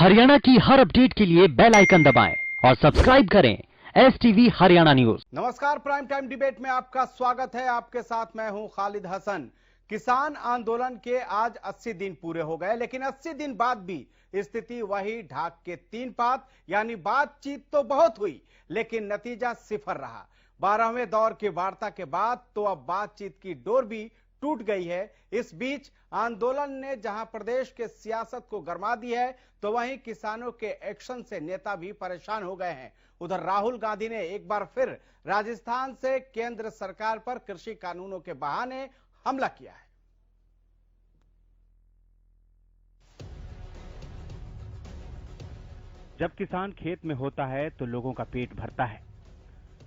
हरियाणा की हर अपडेट के लिए बेल आइकन दबाएं और सब्सक्राइब करें STV हरियाणा न्यूज। नमस्कार, प्राइम टाइम डिबेट में आपका स्वागत है। आपके साथ मैं हूं खालिद हसन। किसान आंदोलन के आज 80 दिन पूरे हो गए, लेकिन 80 दिन बाद भी स्थिति वही ढाक के 3 पात, यानी बातचीत तो बहुत हुई लेकिन नतीजा सिफर रहा। 12वें दौर की वार्ता के बाद तो अब बातचीत की डोर भी टूट गई है। इस बीच आंदोलन ने जहां प्रदेश के सियासत को गरमा दी है, तो वहीं किसानों के एक्शन से नेता भी परेशान हो गए हैं। उधर राहुल गांधी ने एक बार फिर राजस्थान से केंद्र सरकार पर कृषि कानूनों के बहाने हमला किया है। जब किसान खेत में होता है तो लोगों का पेट भरता है।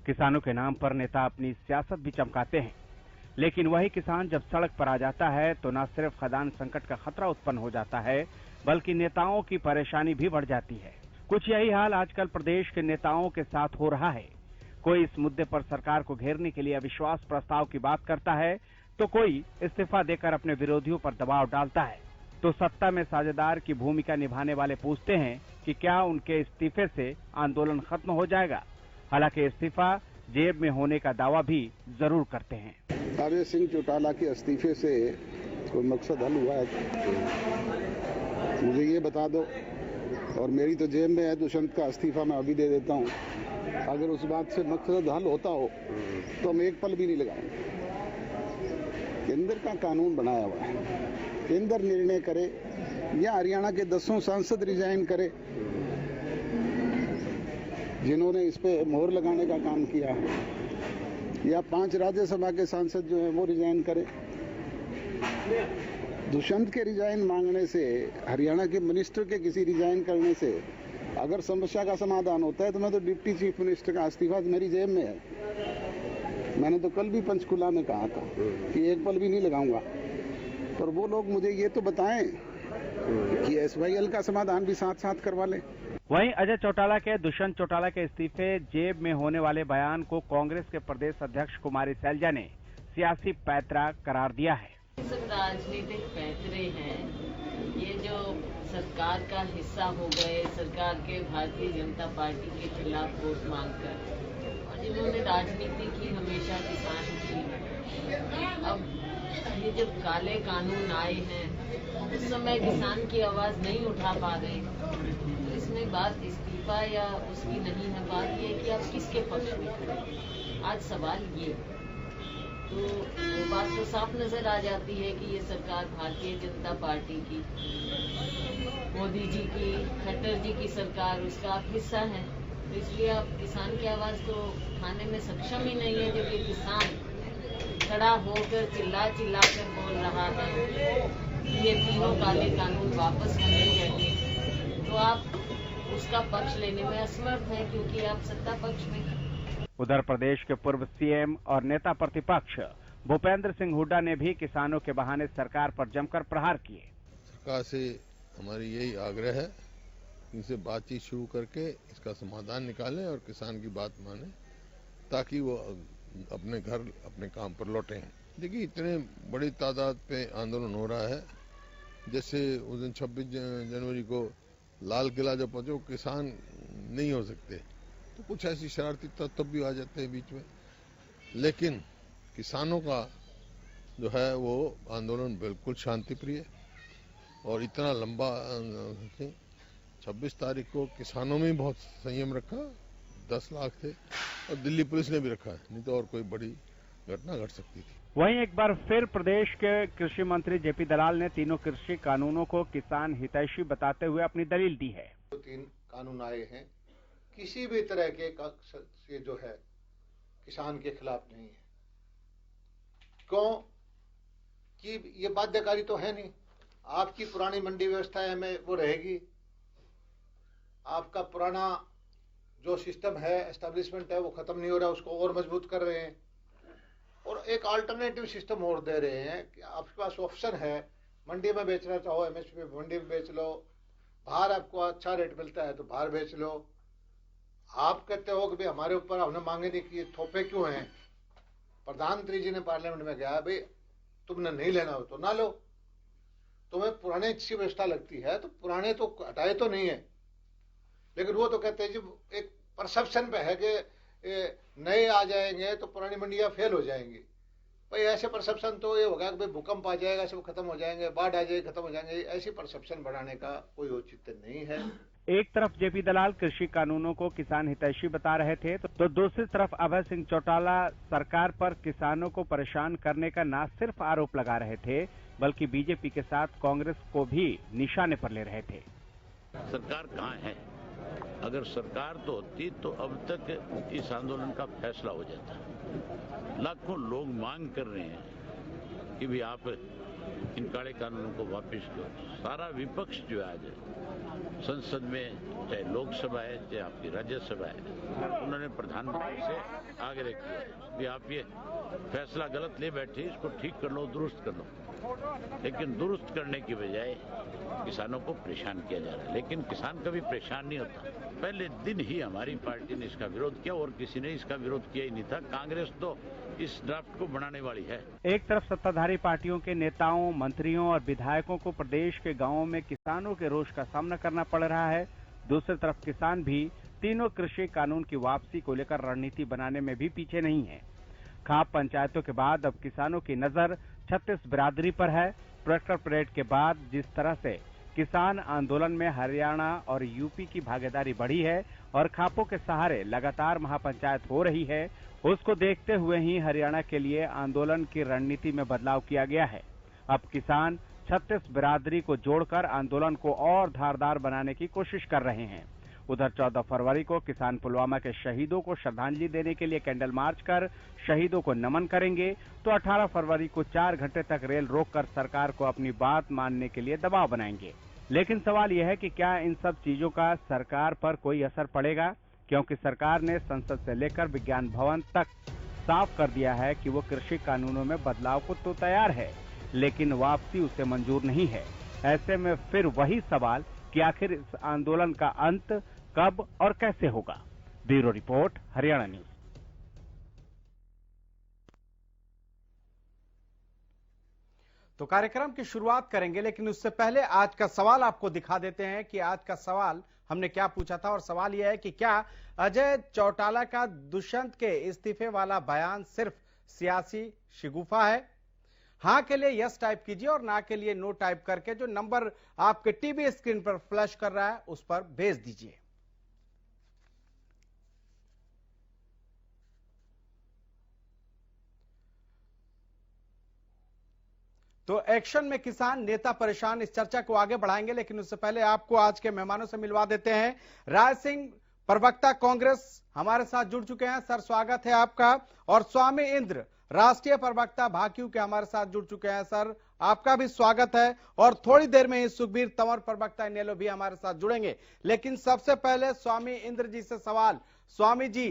किसानों के नाम पर नेता अपनी सियासत भी चमकाते हैं, लेकिन वही किसान जब सड़क पर आ जाता है तो न सिर्फ खदान संकट का खतरा उत्पन्न हो जाता है, बल्कि नेताओं की परेशानी भी बढ़ जाती है। कुछ यही हाल आजकल प्रदेश के नेताओं के साथ हो रहा है। कोई इस मुद्दे पर सरकार को घेरने के लिए अविश्वास प्रस्ताव की बात करता है, तो कोई इस्तीफा देकर अपने विरोधियों पर दबाव डालता है। तो सत्ता में साझेदार की भूमिका निभाने वाले पूछते हैं कि क्या उनके इस्तीफे से आंदोलन खत्म हो जाएगा। हालांकि इस्तीफा जेब में होने का दावा भी जरूर करते हैं। आर्य सिंह चौटाला के इस्तीफे से कोई मकसद हल हुआ है? मुझे ये बता दो। और मेरी तो जेब में है दुष्यंत का इस्तीफा, मैं अभी दे देता हूँ। अगर उस बात से मकसद हल होता हो तो हम एक पल भी नहीं लगाएंगे। केंद्र का कानून बनाया हुआ है, केंद्र निर्णय करे या हरियाणा के 10 सांसद रिजाइन करे जिन्होंने इस पे मोहर लगाने का काम किया है, या 5 राज्यसभा के सांसद जो हैं वो रिजाइन करें। दुष्यंत के रिजाइन मांगने से, हरियाणा के मिनिस्टर के किसी रिजाइन करने से अगर समस्या का समाधान होता है तो मैं तो डिप्टी चीफ मिनिस्टर का इस्तीफा मेरी जेब में है। मैंने तो कल भी पंचकुला में कहा था कि एक पल भी नहीं लगाऊंगा। पर वो लोग मुझे ये तो बताएं कि SYL का समाधान भी साथ साथ करवा लें। वहीं अजय चौटाला के दुष्यंत चौटाला के इस्तीफे जेब में होने वाले बयान को कांग्रेस के प्रदेश अध्यक्ष कुमारी सैलजा ने सियासी पैतरा करार दिया है। सब राजनीतिक पैतरे हैं, ये जो सरकार का हिस्सा हो गए, सरकार के भारतीय जनता पार्टी के खिलाफ वोट मांगकर, और जिन्होंने राजनीति की हमेशा किसान की। अब ये जब काले कानून आए हैं उस समय किसान की आवाज नहीं उठा पा रहे, तो इसमें बात इस्तीफा या उसकी नहीं है। बात ये कि आप किसके पक्ष में खड़े। आज सवाल ये, तो वो बात तो साफ नजर आ जाती है कि ये सरकार भारतीय जनता पार्टी की, मोदी जी की, खट्टर जी की सरकार, उसका आप हिस्सा है। तो इसलिए आप किसान की आवाज तो उठाने में सक्षम ही नहीं है। जब ये किसान खड़ा होकर चिल्ला कर बोल रहा है ये तीनों काले कानून वापस होने चाहिए, तो आप उसका पक्ष लेने में असमर्थ हैं क्योंकि आप सत्ता पक्ष में। उधर प्रदेश के पूर्व CM और नेता प्रतिपक्ष भूपेंद्र सिंह हुड्डा ने भी किसानों के बहाने सरकार पर जमकर प्रहार किए। सरकार से हमारी यही आग्रह है कि इनसे बातचीत शुरू करके इसका समाधान निकालें और किसान की बात माने, ताकि वो अपने घर अपने काम पर लौटें। देखिए, इतने बड़ी तादाद पे आंदोलन हो रहा है। जैसे उस दिन 26 जनवरी को लाल किला जब पहुंचे, किसान नहीं हो सकते, तो कुछ ऐसी शरारती तत्व भी आ जाते हैं बीच में। लेकिन किसानों का जो है वो आंदोलन बिल्कुल शांति प्रिय, और इतना लंबा 26 तारीख को किसानों में बहुत संयम रखा, 10 लाख थे, और दिल्ली पुलिस ने भी रखा है, नहीं तो और कोई बड़ी घटना घट सकती थी। वहीं एक बार फिर प्रदेश के कृषि मंत्री JP दलाल ने तीनों कृषि कानूनों को किसान हितैषी बताते हुए अपनी दलील दी है। 3 कानून आए हैं, किसी भी तरह के जो है किसान के खिलाफ नहीं है। क्यों कि ये बाध्यकारी तो है नहीं। आपकी पुरानी मंडी व्यवस्था है में वो रहेगी, आपका पुराना जो सिस्टम है, एस्टेब्लिशमेंट है, वो खत्म नहीं हो रहा, उसको और मजबूत कर रहे हैं, और एक अल्टरनेटिव सिस्टम और दे रहे हैं कि आपके पास ऑप्शन है। मंडी में बेचना चाहो MSP मंडी में बेच लो, बाहर आपको अच्छा रेट मिलता है तो बाहर बेच लो। आप कहते हो कि भाई हमारे ऊपर हमने मांगे नहीं की, थोपे क्यों हैं? प्रधानमंत्री जी ने पार्लियामेंट में कहा भाई तुमने नहीं लेना हो तो ना लो, तुम्हें पुराने की व्यवस्था लगती है तो पुराने तो हटाए तो नहीं है, लेकिन वो तो कहते हैं जी एक परसेप्शन पे है कि नए आ जाएंगे तो पुरानी मंडियां फेल हो जाएंगी। भाई ऐसे परसेप्शन तो ये होगा कि भाई भूकंप आ जाएगा सब खत्म हो जाएंगे, बाढ़ आ जाएगी खत्म हो जाएंगे, ऐसी परसेप्शन बढ़ाने का कोई औचित्य नहीं है। एक तरफ जेपी दलाल कृषि कानूनों को किसान हितैषी बता रहे थे तो दूसरी तरफ अभय सिंह चौटाला सरकार पर किसानों को परेशान करने का न सिर्फ आरोप लगा रहे थे बल्कि बीजेपी के साथ कांग्रेस को भी निशाने पर ले रहे थे। सरकार कहाँ है? अगर सरकार तो होती तो अब तक इस आंदोलन का फैसला हो जाता। लाखों लोग मांग कर रहे हैं कि भी आप इन काले कानूनों को वापस लो। सारा विपक्ष जो है आज संसद में, चाहे लोकसभा है चाहे आपकी राज्यसभा है, उन्होंने प्रधानमंत्री से आग्रह किया कि आप ये फैसला गलत ले बैठे, इसको ठीक कर लो, दुरुस्त कर लो। लेकिन दुरुस्त करने की बजाय किसानों को परेशान किया जा रहा है। लेकिन किसान कभी परेशान नहीं होता। पहले दिन ही हमारी पार्टी ने इसका विरोध किया और किसी ने इसका विरोध किया ही नहीं था। कांग्रेस तो इस ड्राफ्ट को बनाने वाली है। एक तरफ सत्ताधारी पार्टियों के नेताओं, मंत्रियों और विधायकों को प्रदेश के गांवों में किसानों के रोष का सामना करना पड़ रहा है, दूसरी तरफ किसान भी तीनों कृषि कानून की वापसी को लेकर रणनीति बनाने में भी पीछे नहीं है। खाप पंचायतों के बाद अब किसानों की नजर छत्तीस बिरादरी पर है। ट्रैक्टर परेड के बाद जिस तरह से किसान आंदोलन में हरियाणा और यूपी की भागीदारी बढ़ी है और खापों के सहारे लगातार महापंचायत हो रही है, उसको देखते हुए ही हरियाणा के लिए आंदोलन की रणनीति में बदलाव किया गया है। अब किसान 36 बिरादरी को जोड़कर आंदोलन को और धारदार बनाने की कोशिश कर रहे हैं। उधर 14 फरवरी को किसान पुलवामा के शहीदों को श्रद्धांजलि देने के लिए कैंडल मार्च कर शहीदों को नमन करेंगे, तो 18 फरवरी को 4 घंटे तक रेल रोककर सरकार को अपनी बात मानने के लिए दबाव बनाएंगे। लेकिन सवाल यह है कि क्या इन सब चीजों का सरकार पर कोई असर पड़ेगा, क्योंकि सरकार ने संसद से लेकर विज्ञान भवन तक साफ कर दिया है कि वो कृषि कानूनों में बदलाव को तो तैयार है, लेकिन वापसी उसे मंजूर नहीं है। ऐसे में फिर वही सवाल कि आखिर इस आंदोलन का अंत कब और कैसे होगा। Bureau report, Haryana news. तो कार्यक्रम की शुरुआत करेंगे, लेकिन उससे पहले आज का सवाल आपको दिखा देते हैं कि आज का सवाल हमने क्या पूछा था। और सवाल यह है कि क्या अजय चौटाला का दुष्यंत के इस्तीफे वाला बयान सिर्फ सियासी शिगुफा है? हां के लिए यस टाइप कीजिए और ना के लिए नो टाइप करके जो नंबर आपके टीवी स्क्रीन पर फ्लैश कर रहा है उस पर भेज दीजिए। तो एक्शन में किसान, नेता परेशान, इस चर्चा को आगे बढ़ाएंगे, लेकिन उससे पहले आपको आज के मेहमानों से मिलवा देते हैं। राय सिंह, प्रवक्ता कांग्रेस, हमारे साथ जुड़ चुके हैं। सर, स्वागत है आपका। और स्वामी इंद्र, राष्ट्रीय प्रवक्ता भाकियू के, हमारे साथ जुड़ चुके हैं। सर, आपका भी स्वागत है। और थोड़ी देर में ही सुखबीर तंवर, प्रवक्ता इनेलो, भी हमारे साथ जुड़ेंगे। लेकिन सबसे पहले स्वामी इंद्र जी से सवाल। स्वामी जी,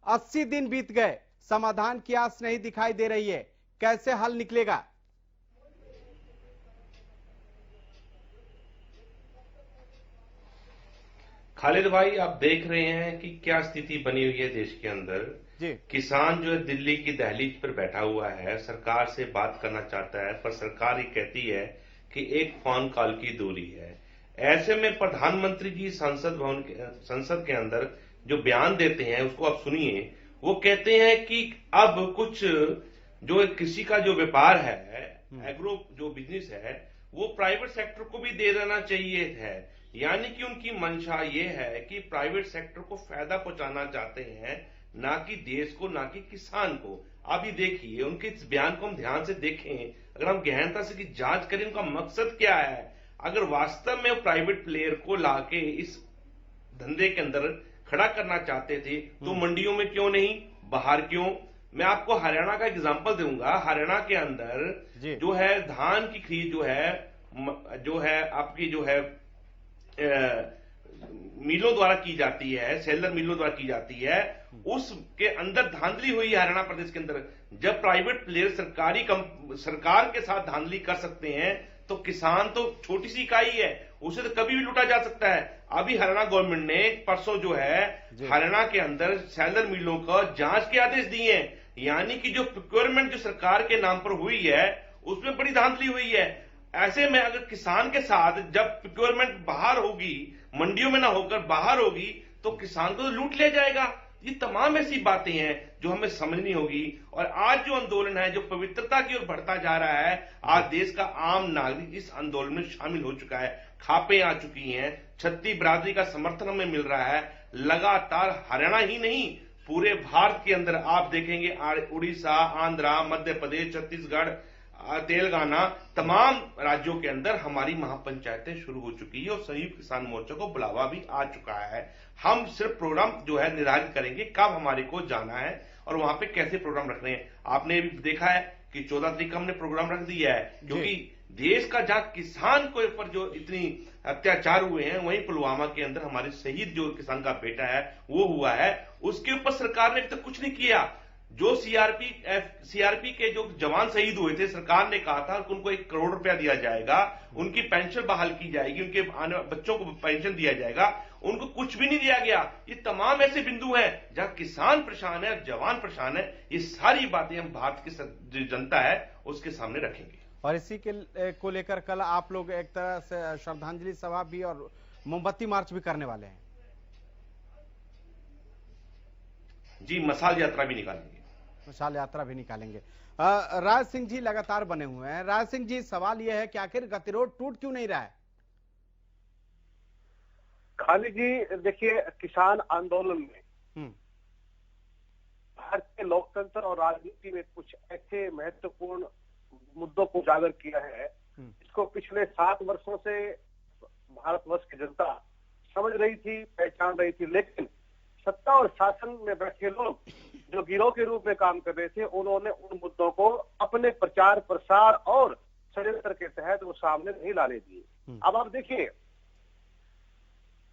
80 दिन बीत गए, समाधान की आस नहीं दिखाई दे रही है, कैसे हल निकलेगा? खालिद भाई, आप देख रहे हैं कि क्या स्थिति बनी हुई है देश के अंदर। जी। किसान जो है दिल्ली की दहलीज पर बैठा हुआ है, सरकार से बात करना चाहता है, पर सरकार ही कहती है कि एक फोन कॉल की दूरी है। ऐसे में प्रधानमंत्री जी संसद के अंदर जो बयान देते हैं उसको आप सुनिए। वो कहते हैं कि अब कुछ जो कृषि का जो व्यापार है, एग्रो जो बिजनेस है, वो प्राइवेट सेक्टर को भी दे देना चाहिए है। यानी कि उनकी मंशा ये है कि प्राइवेट सेक्टर को फायदा पहुंचाना चाहते हैं, ना कि देश को, ना कि किसान को। आप ये देखिए, उनके इस बयान को हम ध्यान से देखें, अगर हम गहनता से जांच करें उनका मकसद क्या है। अगर वास्तव में प्राइवेट प्लेयर को लाके इस धंधे के अंदर खड़ा करना चाहते थे तो मंडियों में क्यों नहीं, बाहर क्यों? मैं आपको हरियाणा का एग्जांपल दूंगा। हरियाणा के अंदर जो है धान की खरीद जो है आपकी जो है मिलों द्वारा की जाती है, सेलर मिलों द्वारा की जाती है, उसके अंदर धांधली हुई है हरियाणा प्रदेश के अंदर। जब प्राइवेट प्लेयर सरकार के साथ धांधली कर सकते हैं तो किसान तो छोटी सी इकाई है, उसे तो कभी भी लूटा जा सकता है। अभी हरियाणा गवर्नमेंट ने परसों जो है हरियाणा के अंदर सेलर मिलों का जांच के आदेश दिए हैं। यानी कि जो प्रोक्योरमेंट जो सरकार के नाम पर हुई है उसमें बड़ी धांधली हुई है। ऐसे में अगर किसान के साथ जब प्रोक्योरमेंट बाहर होगी, मंडियों में ना होकर बाहर होगी, तो किसान को तो लूट लिया जाएगा। ये तमाम ऐसी बातें हैं जो हमें समझनी होगी। और आज जो आंदोलन है, जो पवित्रता की ओर बढ़ता जा रहा है, आज देश का आम नागरिक इस आंदोलन में शामिल हो चुका है। खापें आ चुकी हैं, छत्ती बरादरी का समर्थन हमें मिल रहा है। लगातार हरियाणा ही नहीं, पूरे भारत के अंदर आप देखेंगे उड़ीसा, आंध्रा, मध्य प्रदेश, छत्तीसगढ़, तेलंगाना, तमाम राज्यों के अंदर हमारी महापंचायतें शुरू हो चुकी है और संयुक्त किसान मोर्चा को बुलावा भी आ चुका है। हम सिर्फ प्रोग्राम जो है निर्धारित करेंगे कब हमारे को जाना है और वहां पे कैसे प्रोग्राम रखने हैं। आपने भी देखा है कि 14 तारीख हमने प्रोग्राम रख दिया है, क्योंकि देश का जहां किसान के ऊपर जो इतनी अत्याचार हुए हैं, वहीं पुलवामा के अंदर हमारे शहीद जो किसान का बेटा है वो हुआ है, उसके ऊपर सरकार ने अभी तक कुछ नहीं किया। जो सीआरपी के जो जवान शहीद हुए थे, सरकार ने कहा था कि उनको 1 करोड़ रुपया दिया जाएगा, उनकी पेंशन बहाल की जाएगी, उनके बच्चों को पेंशन दिया जाएगा, उनको कुछ भी नहीं दिया गया। ये तमाम ऐसे बिंदु हैं जहां किसान परेशान है, जवान परेशान है। ये सारी बातें हम भारत की जो जनता है उसके सामने रखेंगे। और इसी के को लेकर कल आप लोग एक तरह से श्रद्धांजलि सभा भी और मोमबत्ती मार्च भी करने वाले हैं। जी, मसाल यात्रा भी निकालेंगे। मशाल यात्रा भी निकालेंगे। राज सिंह जी लगातार बने हुए हैं। राज सिंह जी, सवाल यह है कि आखिर गतिरोध टूट क्यों नहीं रहा है? खाली जी देखिए, किसान आंदोलन में भारतीय लोकतंत्र और राजनीति में कुछ ऐसे महत्वपूर्ण मुद्दों को उजागर किया है जिसको पिछले 7 वर्षों से भारतवर्ष की जनता समझ रही थी, पहचान रही थी, लेकिन सत्ता और शासन में बैठे लोग जो गिरोह के रूप में काम कर रहे थे, उन्होंने उन मुद्दों को अपने प्रचार प्रसार और षड्यंत्र के तहत वो सामने नहीं लाने दिए। अब आप देखिए,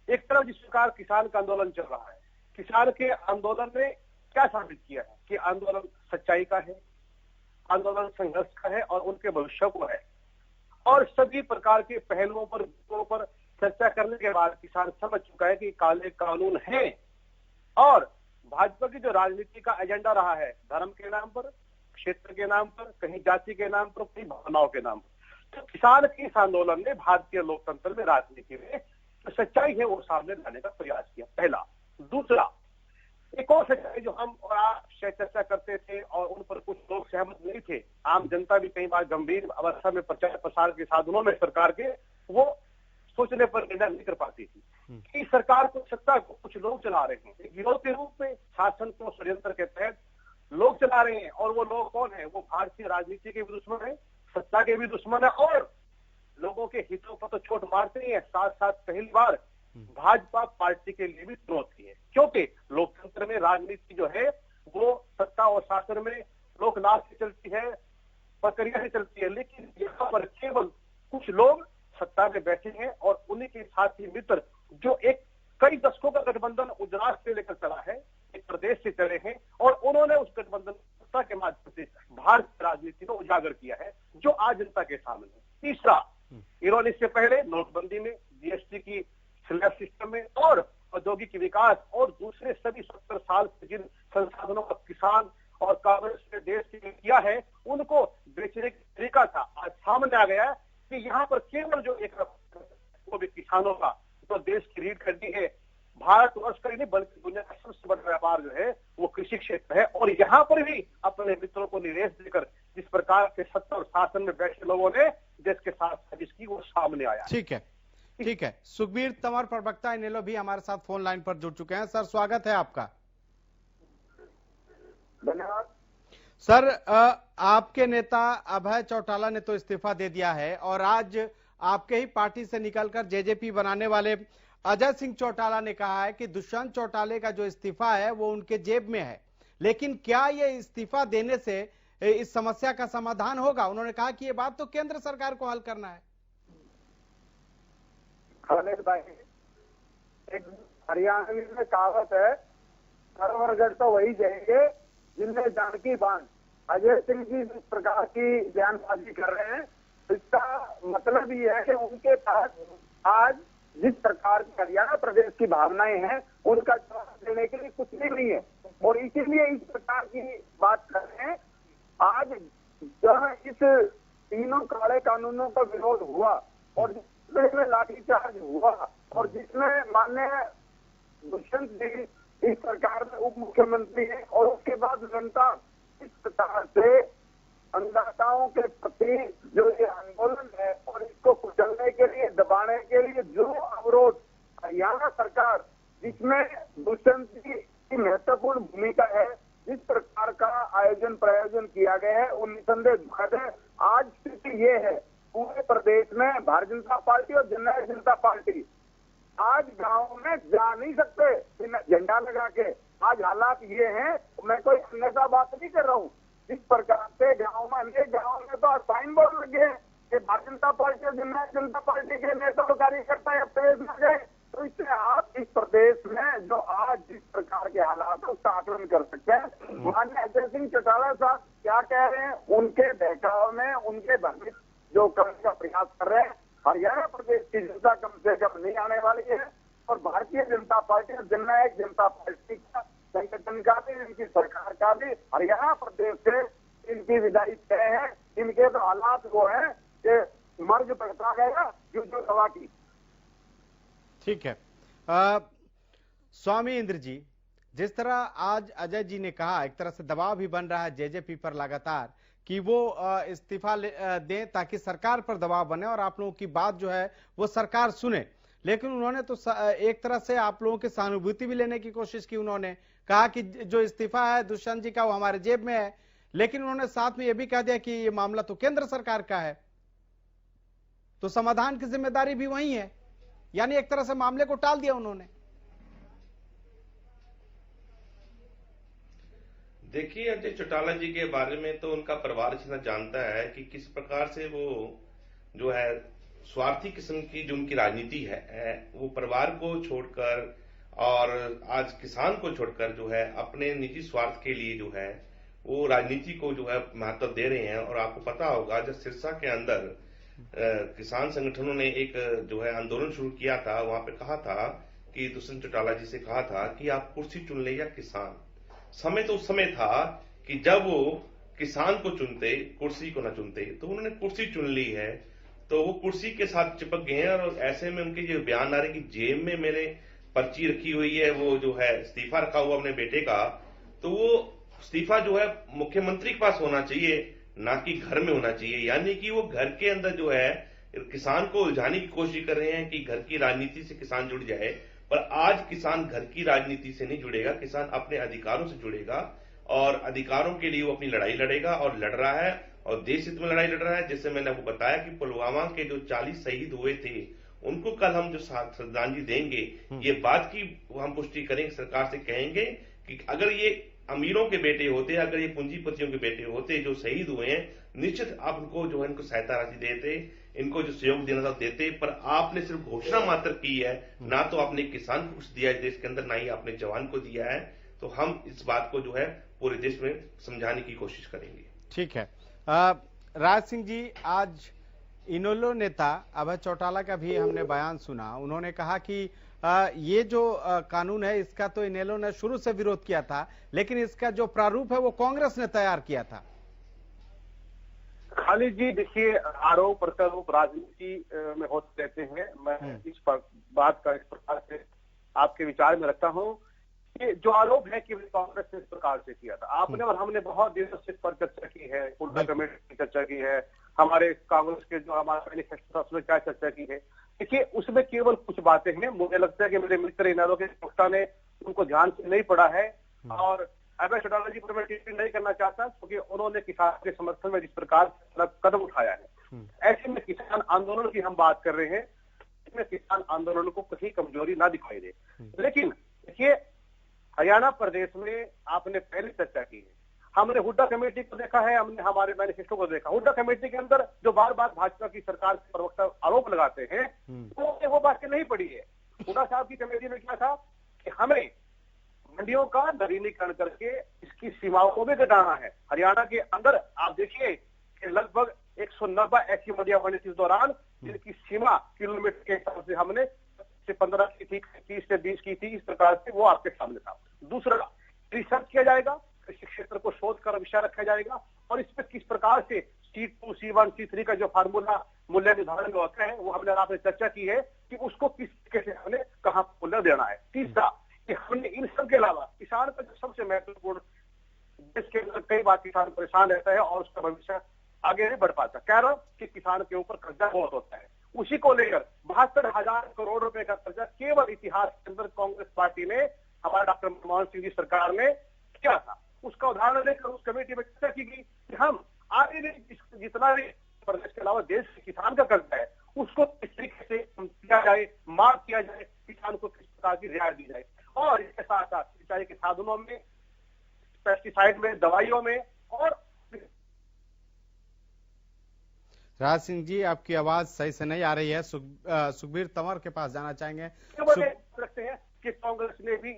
एक तरफ जिस प्रकार किसान का आंदोलन चल रहा है, किसान के आंदोलन ने क्या साबित किया है कि आंदोलन सच्चाई का है, आंदोलन संघर्ष का है और उनके भविष्य को है। और सभी प्रकार के पहलुओं पर चर्चा करने के बाद किसान समझ चुका है कि काले कानून है और भाजपा की जो राजनीति का एजेंडा रहा है, धर्म के नाम पर, क्षेत्र के नाम पर, कहीं जाति के नाम पर, कहीं भावनाओं के नाम पर, तो किसान के इस आंदोलन ने भारतीय लोकतंत्र में, राजनीति में जो सच्चाई है वो सामने लाने का प्रयास किया, पहला। दूसरा, एक और सच्चाई जो हम और आप चर्चा करते थे और उन पर कुछ लोग सहमत नहीं थे, आम जनता भी कई बार गंभीर अवस्था में प्रचार प्रसार के साधनों में सरकार के वो सोचने पर निर्णय नहीं कर पाती थी कि सरकार को, सत्ता को कुछ लोग चला रहे हैं, गिरोह के रूप में शासन को षड्यंत्र के तहत लोग चला रहे हैं। और वो लोग कौन है? वो भारतीय राजनीति के भी दुश्मन है, सत्ता के भी दुश्मन है और लोगों के हितों पर तो चोट मारते ही है, साथ साथ पहली बार भाजपा पार्टी के लिए भी चुनौती है, क्योंकि लोकतंत्र में राजनीति जो है वो सत्ता और शासन में लोकनाथ से चलती है, प्रक्रिया से चलती है, लेकिन यहाँ पर केवल कुछ लोग सत्ता में बैठे हैं और उन्हीं के साथी मित्र जो एक कई दशकों का गठबंधन उजरात से लेकर चला है, एक प्रदेश से चले हैं और उन्होंने उस गठबंधन सत्ता के माध्यम से भारतीय राजनीति को उजागर किया है जो आज जनता के सामने है। तीसरा, इन्होंने इससे पहले नोटबंदी में, जीएसटी की स्लैब सिस्टम में और औद्योगिक विकास और दूसरे सभी 70 साल से जिन संसाधनों का किसान और कांग्रेस ने देश के लिए किया है उनको बेचने का तरीका था। आज सामने आ गया कि यहाँ पर केवल जो एक वो भी किसानों का जो देश की रीढ़ हड्डी है, भारतवर्ष का ही नहीं बल्कि दुनिया का सबसे बड़ा व्यापार जो है वो कृषि क्षेत्र है। और यहाँ पर भी अपने मित्रों को निवेश देकर जिस प्रकार के सत्ता और शासन में बैठे लोगों ने देश के साथ साजिश की, वो सामने आया। ठीक है, ठीक है। सुखबीर तंवर, प्रवक्ता इनेलो भी हमारे साथ फोन लाइन पर जुड़ चुके हैं। सर, स्वागत है आपका। धन्यवाद सर। आपके नेता अभय चौटाला ने तो इस्तीफा दे दिया है और आज आपके ही पार्टी से निकलकर जेजेपी बनाने वाले अजय सिंह चौटाला ने कहा है कि दुष्यंत चौटाले का जो इस्तीफा है वो उनके जेब में है, लेकिन क्या ये इस्तीफा देने से इस समस्या का समाधान होगा? उन्होंने कहा कि ये बात तो केंद्र सरकार को हल करना है। खालिद भाई, एक हरियाणवी में कहावत है, सरवरगढ़ तो वही जाएंगे जिनमें जानकी बांध। अजय सिंह जी जिस प्रकार की बयानबाजी कर रहे हैं, इसका मतलब ये है कि उनके पास आज जिस प्रकार की हरियाणा प्रदेश की भावनाएं हैं उनका जवाब देने के लिए कुछ भी नहीं है और इसीलिए इस प्रकार की बात कर रहे हैं। आज जहाँ इस तीनों काले कानूनों का विरोध हुआ और जिसमें लाठीचार्ज हुआ और जिसमें माननीय दुष्यंत जी इस सरकार में उप मुख्यमंत्री हैं और उसके बाद जनता इस प्रकार से अन्नदाताओं के प्रति जो ये आंदोलन है और इसको कुचलने के लिए, दबाने के लिए जो अवरोध हरियाणा सरकार जिसमें दुष्यंत जी की महत्वपूर्ण भूमिका है, जिस प्रकार का आयोजन प्रयोजन किया गया है, वो निसंदेह दुखद है। आज स्थिति ये है पूरे प्रदेश में भारतीय जनता पार्टी और जननायक जनता पार्टी आज गांव में जा नहीं सकते बिना झंडा लगा के। आज हालात ये हैं, मैं कोई अन्यथा बात नहीं कर रहा हूँ, जिस प्रकार से गाँव में, अनेक गाँव में तो साइन बोर्ड लगे हैं कि भारतीय जनता पार्टी और जननायक जनता पार्टी के नेता और कार्यकर्ता पेश न गए। तो इससे आप इस प्रदेश में जो आज जिस प्रकार के हालात है उसका आकलन कर सकते हैं। माननीय अजय सिंह चौटाला साहब क्या कह रहे हैं, उनके बहकाव में उनके भ्रमित जो करने का प्रयास कर रहे हैं। हरियाणा प्रदेश की जनता कम से कम नहीं आने वाली है और भारतीय जनता पार्टी और जननायक जनता पार्टी का संगठन का भी, इनकी सरकार का भी हरियाणा प्रदेश से इनकी विदाई तय है। इनके तो हालात वो है कि मर्ज बढ़ता गया जो दवा की। ठीक है। स्वामी इंद्र जी, जिस तरह आज अजय जी ने कहा, एक तरह से दबाव भी बन रहा है जेजेपी पर लगातार कि वो इस्तीफा दें ताकि सरकार पर दबाव बने और आप लोगों की बात जो है वो सरकार सुने। लेकिन उन्होंने तो एक तरह से आप लोगों की सहानुभूति भी लेने की कोशिश की। उन्होंने कहा कि जो इस्तीफा है दुष्यंत जी का वो हमारे जेब में है, लेकिन उन्होंने साथ में ये भी कह दिया कि ये मामला तो केंद्र सरकार का है, तो समाधान की जिम्मेदारी भी वही है। यानी एक तरह से मामले को टाल दिया उन्होंने। देखिए, अजय चौटाला जी के बारे में तो उनका परिवार इतना जानता है कि किस प्रकार से वो जो है स्वार्थी किस्म की जो उनकी राजनीति है, वो परिवार को छोड़कर और आज किसान को छोड़कर जो है अपने निजी स्वार्थ के लिए जो है वो राजनीति को जो है महत्व दे रहे हैं। और आपको पता होगा जब सिरसा के अंदर किसान संगठनों ने एक जो है आंदोलन शुरू किया था, वहां पे कहा था कि दुष्यंत चौटाला जी से कहा था कि आप कुर्सी चुन ले या किसान। समय तो उस समय था कि जब वो किसान को चुनते, कुर्सी को न चुनते, तो उन्होंने कुर्सी चुन ली है, तो वो कुर्सी के साथ चिपक गए हैं। और ऐसे में उनके जो बयान आ रहे कि जेब में मैंने पर्ची रखी हुई है, वो जो है इस्तीफा रखा हुआ अपने बेटे का, तो वो इस्तीफा जो है मुख्यमंत्री के पास होना चाहिए, ना कि घर में होना चाहिए। यानी कि वो घर के अंदर जो है किसान को उलझाने की कोशिश कर रहे हैं कि घर की राजनीति से किसान जुड़ जाए। पर आज किसान घर की राजनीति से नहीं जुड़ेगा, किसान अपने अधिकारों से जुड़ेगा और अधिकारों के लिए वो अपनी लड़ाई लड़ेगा और लड़ रहा है और देश हित में लड़ाई लड़ रहा है। जैसे मैंने आपको बताया कि पुलवामा के जो 40 शहीद हुए थे, उनको कल हम जो श्रद्धांजलि देंगे, ये बात की हम पुष्टि करेंगे, सरकार से कहेंगे कि अगर ये अमीरों के बेटे होते, अगर ये पूंजीपतियों के बेटे होते जो शहीद हुए हैं, निश्चित आप उनको जो है इनको सहायता राशि देते, इनको जो सहयोग देना था देते। पर आपने सिर्फ घोषणा मात्र की है, ना तो आपने किसान को कुछ दिया है देश के अंदर, ना ही आपने जवान को दिया है। तो हम इस बात को जो है पूरे देश में समझाने की कोशिश करेंगे। ठीक है। राज सिंह जी, आज इनेलो नेता अभय चौटाला का भी हमने बयान सुना। उन्होंने कहा कि ये जो कानून है इसका तो इनेलो ने शुरू से विरोध किया था, लेकिन इसका जो प्रारूप है वो कांग्रेस ने तैयार किया था। खालिद जी, देखिए, आरोप प्रत्यारोप राजनीति में होते रहते हैं। मैं इस बात का इस प्रकार से आपके विचार में रखता हूं कि जो आरोप है कि कांग्रेस ने इस प्रकार से किया था, आपने और हमने बहुत दिनों से इस पर चर्चा की है, हुड्डा कमेटी की चर्चा की है, हमारे कांग्रेस के जो हमारा मैनिफेस्टो था उसमें क्या चर्चा की है। देखिए, उसमें केवल कुछ बातें हैं, मुझे लगता है कि मेरे मित्र इनेलो के प्रवक्ता ने उनको ध्यान से नहीं पढ़ा है और अभय चौटाला जी पर मैं टिप्पणी नहीं करना चाहता क्योंकि उन्होंने किसान के समर्थन में जिस प्रकार कदम उठाया है, ऐसे में किसान आंदोलन की हम बात कर रहे हैं, इसमें किसान आंदोलन को कहीं कमजोरी ना दिखाई दे। लेकिन देखिए, हरियाणा प्रदेश में आपने पहले चर्चा की है, हमने हुड्डा कमेटी को देखा है, हमने हमारे मैनिफेस्टो को देखा। हुड्डा कमेटी के अंदर जो बार बार भाजपा की सरकार के प्रवक्ता आरोप लगाते हैं, तो वो बातें नहीं पड़ी है। हुड्डा साहब की कमेटी में क्या था कि हमें मंडियों का नवीनीकरण करके इसकी सीमाओं को भी घटाना है। हरियाणा के अंदर आप देखिए कि लगभग 190 ऐसी मंडियां बनी थी इस दौरान, जिनकी सीमा किलोमीटर के हिसाब से हमने 15 की थी, 30 से 20 की थी, इस प्रकार से वो आपके सामने था। दूसरा, रिसर्च किया जाएगा, कृषि क्षेत्र को शोध कर विषय रखा जाएगा और इस पर किस प्रकार से C2, C1 C3 का जो फार्मूला मूल्य निर्धारण में होता है वो हमने आपसे चर्चा की है कि उसको किस तरीके से हमने कहां मूल्य देना है। तीसरा कि हमने इन सब के अलावा किसान का जो सबसे महत्वपूर्ण, देश के अंदर कई बार किसान परेशान रहता है और उसका भविष्य आगे नहीं बढ़ पाता, कारण कि किसान के ऊपर कर्जा बहुत होता है। उसी को लेकर 72,000 करोड़ रुपए का कर्जा केवल इतिहास के अंदर कांग्रेस पार्टी ने, हमारे डॉक्टर मनमोहन सिंह जी सरकार ने किया था। उसका उदाहरण लेकर उस कमेटी में चर्चा की गई कि हम आगे भी जितना भी प्रदेश के अलावा देश के किसान का कर्जा है उसको किस तरीके से किया जाए, माफ किया जाए, किसान को किस प्रकार की रियायत दी जाए, और इसके साथ साथ सिंचाई के साधनों में, पेस्टिसाइड में, दवाइयों में। और राज सिंह जी, आपकी आवाज सही से नहीं आ रही है। सुखबीर तंवर के पास जाना चाहेंगे। रखते हैं कि कांग्रेस ने भी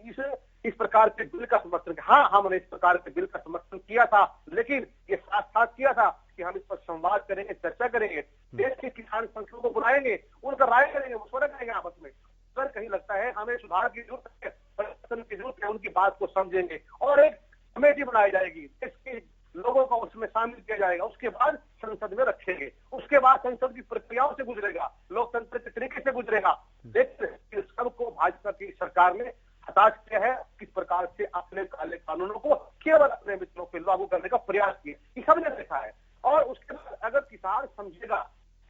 इस प्रकार के बिल का समर्थन किया। हाँ, हमने इस प्रकार के बिल का समर्थन किया था, लेकिन ये साथ साथ किया था कि हम इस पर संवाद करेंगे, चर्चा करेंगे, देश के किसान संगठनों को बुलाएंगे, उनका राय करेंगे, मशवरा करेंगे आपस में। अगर कहीं लगता है हमें सुधार की जरूरत है, परिवर्तन की जरूरत है, उनकी बात को समझेंगे और एक कमेटी बनाई जाएगी, देश के लोगों को उसमें शामिल किया जाएगा। उसके बाद संसद में रखेंगे, उसके बाद संसद की प्रक्रियाओं से गुजरेगा, लोकतंत्र के तरीके से गुजरेगा। देखिए, सबको भाजपा की सरकार ने हताश किया है, किस प्रकार से अपने काले कानूनों को केवल अपने मित्रों पर लागू करने का प्रयास किया, ये सबने देखा है। और उसके बाद अगर किसान समझेगा,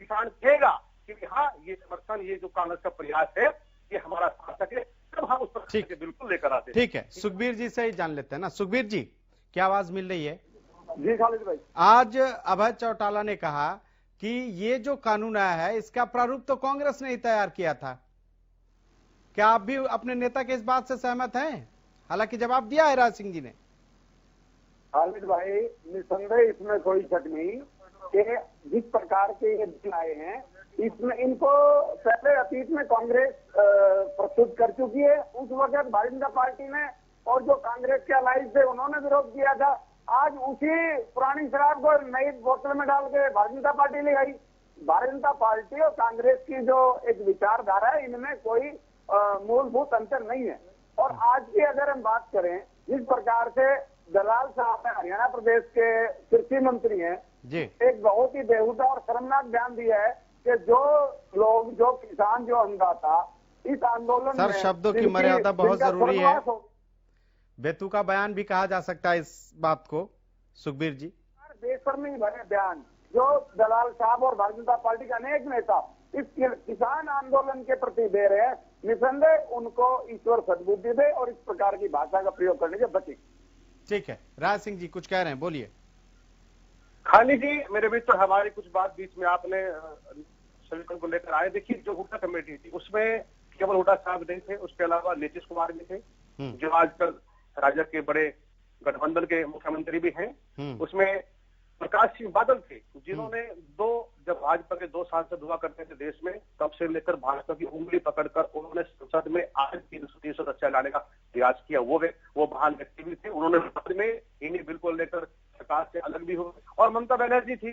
किसान कहेगा कि हाँ, ये समर्थन, ये जो कांग्रेस का प्रयास है ये हमारा सार्थक है, तब हम उस पर बिल्कुल लेकर आते हैं। ठीक है, सुखबीर जी से ही जान लेते हैं ना। सुखबीर जी, क्या आवाज मिल रही है? जी खालिद भाई, आज अभय चौटाला ने कहा कि ये जो कानून आया है इसका प्रारूप तो कांग्रेस ने ही तैयार किया था। क्या आप भी अपने नेता के इस बात से सहमत हैं? हालांकि जवाब दिया है राज सिंह जी ने। खालिद भाई, निसंदेह इसमें कोई शक नहीं कि जिस प्रकार के ये बिल आए हैं इसमें इनको पहले अतीत में कांग्रेस प्रस्तुत कर चुकी है। उस वक्त भारतीय जनता पार्टी ने और जो कांग्रेस के अलाइज थे उन्होंने विरोध किया था। आज उसी पुरानी शराब को नई बोतल में डाल के भारतीय जनता पार्टी ले आई। भारतीय जनता पार्टी और कांग्रेस की जो एक विचारधारा है इनमें कोई मूलभूत अंतर नहीं है। और आज की अगर हम बात करें, जिस प्रकार से दलाल साहब हरियाणा प्रदेश के कृषि मंत्री हैं जी, एक बहुत ही बेहुदा और शर्मनाक बयान दिया है कि जो लोग, जो किसान, जो अन्नदाता इस आंदोलन सर, में शब्दों की मर्यादा बहुत जरूरी है। बेतुका बयान भी कहा जा सकता है इस बात को। सुखबीर जी, बेशर्मी भरे बयान जो दलाल साहब और भारतीय जनता पार्टी के अनेक नेता इस किसान आंदोलन के प्रति दे रहे हैं, निसंदेह उनको ईश्वर सद्बुद्धि दे और इस प्रकार की भाषा का प्रयोग करने से बचे। ठीक है, राज सिंह जी कुछ कह रहे हैं, बोलिए। खाली जी, मेरे मित्र, हमारी कुछ बात बीच में आपने सभी को लेकर आए। देखिए, जो हुड्डा कमेटी थी उसमें केवल हुड्डा साहब नहीं थे, उसके अलावा नीतीश कुमार भी थे, जो आजकल राजग के बड़े गठबंधन के मुख्यमंत्री भी हैं। उसमें प्रकाश सिंह बादल थे, जिन्होंने जब भाजपा के 2 सांसद हुआ करते थे देश में, तब से लेकर भाजपा की उंगली पकड़कर उन्होंने संसद में आज 300 सदस्य लाने का प्रयास किया। वो महान व्यक्ति भी थे। उन्होंने बाद में इन्हीं बिल को लेकर सरकार से अलग भी हुए। और ममता बनर्जी थी।